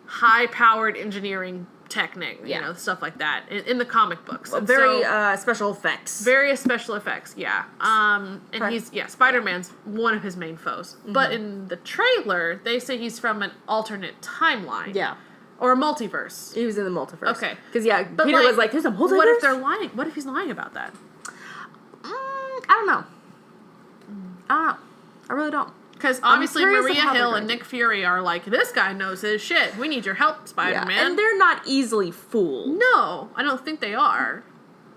high-powered engineering technique, Yeah. you know, stuff like that in the comic books. And Very so, special effects. various special effects, yeah. And Okay. Spider-Man's one of his main foes. But in the trailer, they say he's from an alternate timeline. Yeah. Or a multiverse. He was in the multiverse. Okay. Because, yeah, But Peter was like, there's a multiverse? What if they're lying? What if he's lying about that? I don't know. I really don't. Because obviously curious of Maria how they're Hill going and to- Nick Fury are like, this guy knows his shit. We need your help, Spider-Man. Yeah. And they're not easily fooled. No, I don't think they are.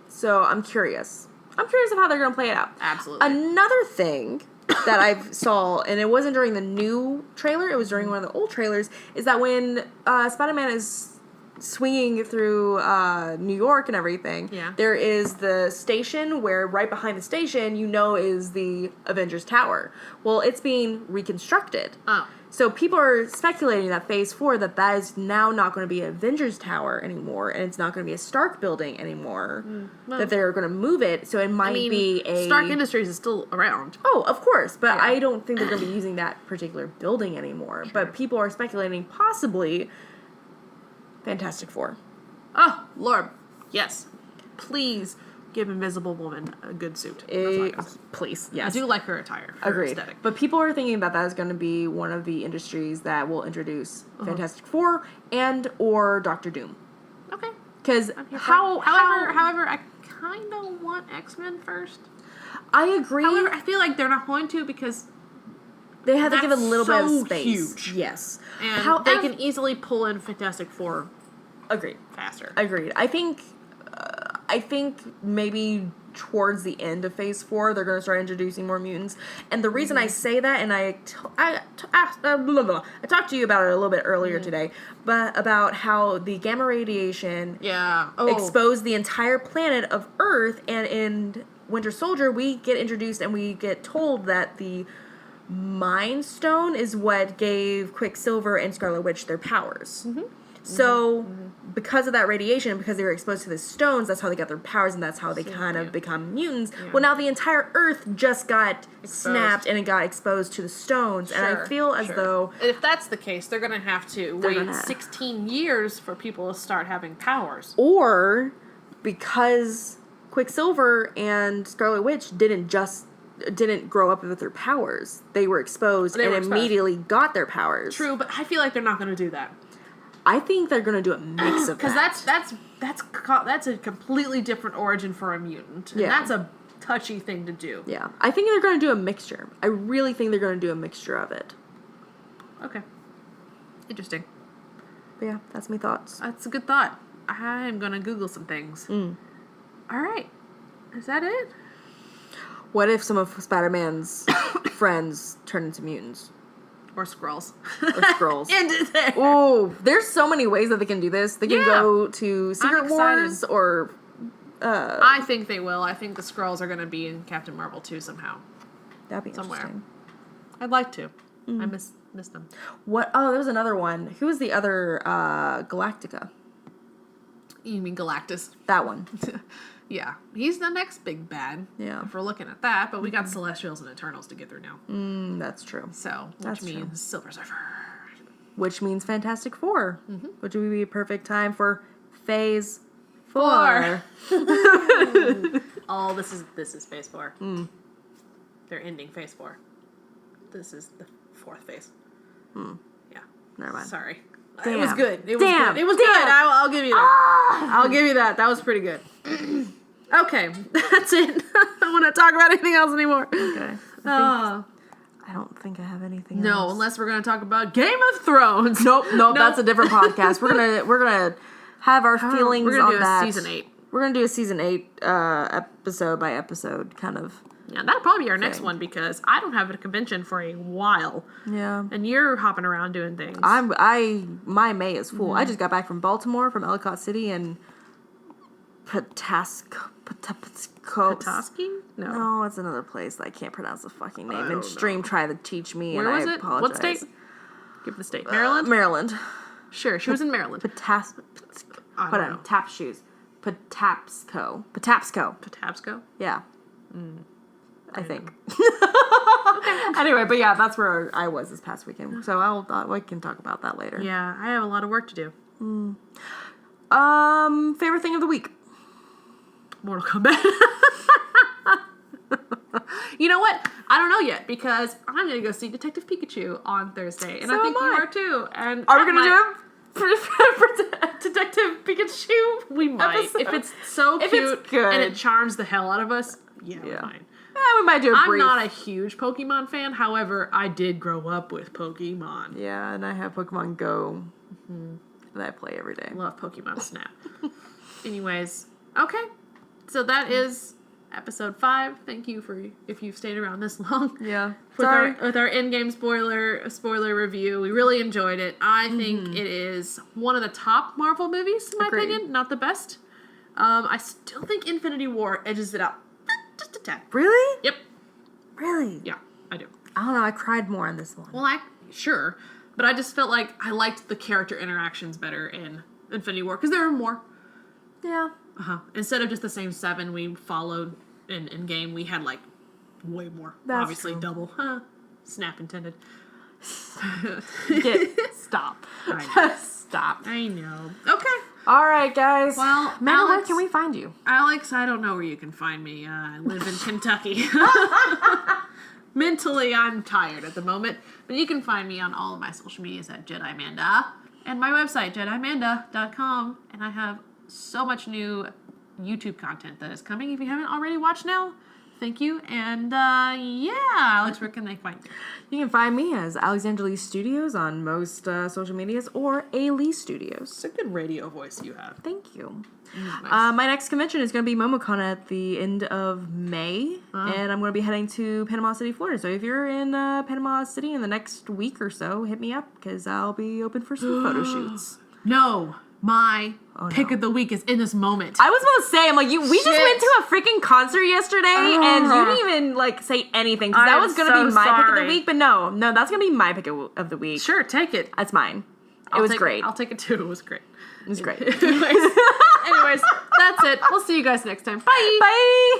So I'm curious. I'm curious of how they're going to play it out. Absolutely. Another thing that I saw, and it wasn't during the new trailer, it was during one of the old trailers, is that when Spider-Man is swinging through New York and everything, Yeah. there is the station where right behind the station, you know, is the Avengers Tower. Well, it's being reconstructed. Oh. So people are speculating that Phase 4, that is now not going to be an Avengers Tower anymore, and it's not going to be a Stark building anymore. well, that they're going to move it, so it might be a... Stark Industries is still around. Oh, of course, but Yeah. I don't think they're going to be using that particular building anymore. But people are speculating possibly Fantastic Four. Oh, Lord. Yes. Please give Invisible Woman a good suit. That's all I got. Please, I yes. do like her attire. Her Agreed. aesthetic. But people are thinking that is going to be one of the industries that will introduce Fantastic Four and or Doctor Doom. Okay. Because I'm here for it. However, I kind of want X-Men first. I agree. However, I feel like they're not going to because they have to give a that's little bit so of space. huge. Yes. and they can easily pull in Fantastic Four Agreed. faster. Agreed. I think maybe towards the end of Phase 4, they're going to start introducing more mutants. And the reason I say that, and I talked to you about it a little bit earlier today, but about how the gamma radiation Yeah. exposed the entire planet of Earth, and in Winter Soldier, we get introduced and we get told that the Mind Stone is what gave Quicksilver and Scarlet Witch their powers. So, because of that radiation, because they were exposed to the stones, that's how they got their powers, and that's how they kind of become mutants. Yeah. Well, now the entire Earth just got snapped and it got exposed to the stones, and I feel as though... if that's the case, they're going to have to wait gonna- 16 years for people to start having powers. Or, because Quicksilver and Scarlet Witch didn't grow up with their powers. They were exposed They and were exposed. immediately got their powers. True, but I feel like they're not going to do that. I think they're going to do a mix of Because that. that's a completely different origin for a mutant. And Yeah. that's a touchy thing to do. Yeah. I think they're going to do a mixture. I really think they're going to do a mixture of it. Okay. Interesting. But yeah, that's my thoughts. That's a good thought. I'm going to Google some things. All right. Is that it? What if some of Spider-Man's friends turn into mutants? Or Skrulls. Or Skrulls. End it there. Oh, there's so many ways that they can do this. They can Yeah. go to Secret excited. Wars or... I think they will. I think the Skrulls are going to be in Captain Marvel 2 somehow. That'd be Somewhere. interesting. I'd like to. I miss them. What? Oh, there was another one. Who was the other Galactica? You mean Galactus? That one. Yeah. He's the next big bad. Yeah. If we're looking at that. But we got Celestials and Eternals to get through now. That's true. So, which That's true. means Silver Surfer. Which means Fantastic Four. Which would be a perfect time for Phase 4. Oh, this is Phase 4. They're ending Phase 4. This is the fourth phase. Yeah. Never mind. Sorry. Damn. It was good. It was Damn. good. It was Damn. good. I'll give you that. I'll give you that. That was pretty good. Okay. That's it. I don't want to talk about anything else anymore. Okay. Uh, I don't think I have anything no, else. unless we're going to talk about Game of Thrones. Nope, that's a different podcast. We're gonna have our feelings we're gonna on do a that. season 8. We're gonna do a season 8 episode by episode kind of. Yeah, that'll probably be our next Thing. one because I don't have a convention for a while. Yeah. And you're hopping around doing things. My May is full. I just got back from Baltimore, from Ellicott City, and Petoskey? No. No, it's another place that I can't pronounce the fucking name. don't And Stream tried to teach me, Where and was I it? apologize. What state? Give the state. Maryland? Maryland. Sure, she was in Maryland. Hold don't on, know. tap shoes. Patapsco. Patapsco? Yeah. I think. Anyway, but yeah, that's where I was this past weekend. So we can talk about that later. Yeah, I have a lot of work to do. Favorite thing of the week. Mortal Kombat. You know what? I don't know yet because I'm gonna go see Detective Pikachu on Thursday, and So I think am you I. are too. And Are we gonna do Detective Pikachu? We might Episode. if it's so If cute it's good. and it charms the hell out of us. Yeah, we Yeah. might. We might do a I'm brief. not a huge Pokemon fan. However, I did grow up with Pokemon. Yeah, and I have Pokemon Go that I play every day. Love Pokemon Snap. Anyways, okay. So that is episode 5. Thank you for if you've stayed around this long. Yeah. With Sorry. our Endgame spoiler review. We really enjoyed it. I think it is one of the top Marvel movies, in my Agreed. opinion. Not the best. I still think Infinity War edges it out just a tad. Really? Yep. Really? Yeah, I do. I don't know. I cried more on this one. Well, sure. But I just felt like I liked the character interactions better in Infinity War because there were more. Yeah. Instead of just the same 7 we followed in Endgame, we had like way more. That's Obviously true. double. Snap intended. Stop. I know. Just stop. I know. Okay. All right, guys. Well, Amanda, where Alex- can we find you? Alex, I don't know where you can find me. I live in Kentucky. Mentally, I'm tired at the moment. But you can find me on all of my social medias at Jedimanda. And my website, jedimanda.com. And I have so much new YouTube content that is coming. If you haven't already watched now, thank you. And yeah, Alex, where can they find you? You can find me as Alexandra Lee Studios on most social medias or A Lee Studios. It's a good radio voice you have. Thank you. Nice. My next convention is going to be MomoCon at the end of May, and I'm going to be heading to Panama City, Florida. So if you're in Panama City in the next week or so, hit me up because I'll be open for some photo shoots. No, my pick no. of the week is in this moment. I was about to say, I'm like, we just Shit. went to a freaking concert yesterday, and you didn't even like say anything. 'Cause I that am was going to so be my pick of sorry. the week, but no, that's going to be my pick of the week. Sure, take it. That's mine. I'll It was take great. I'll take it too. It was great. It was great. Anyways, that's it. We'll see you guys next time. Bye. Bye.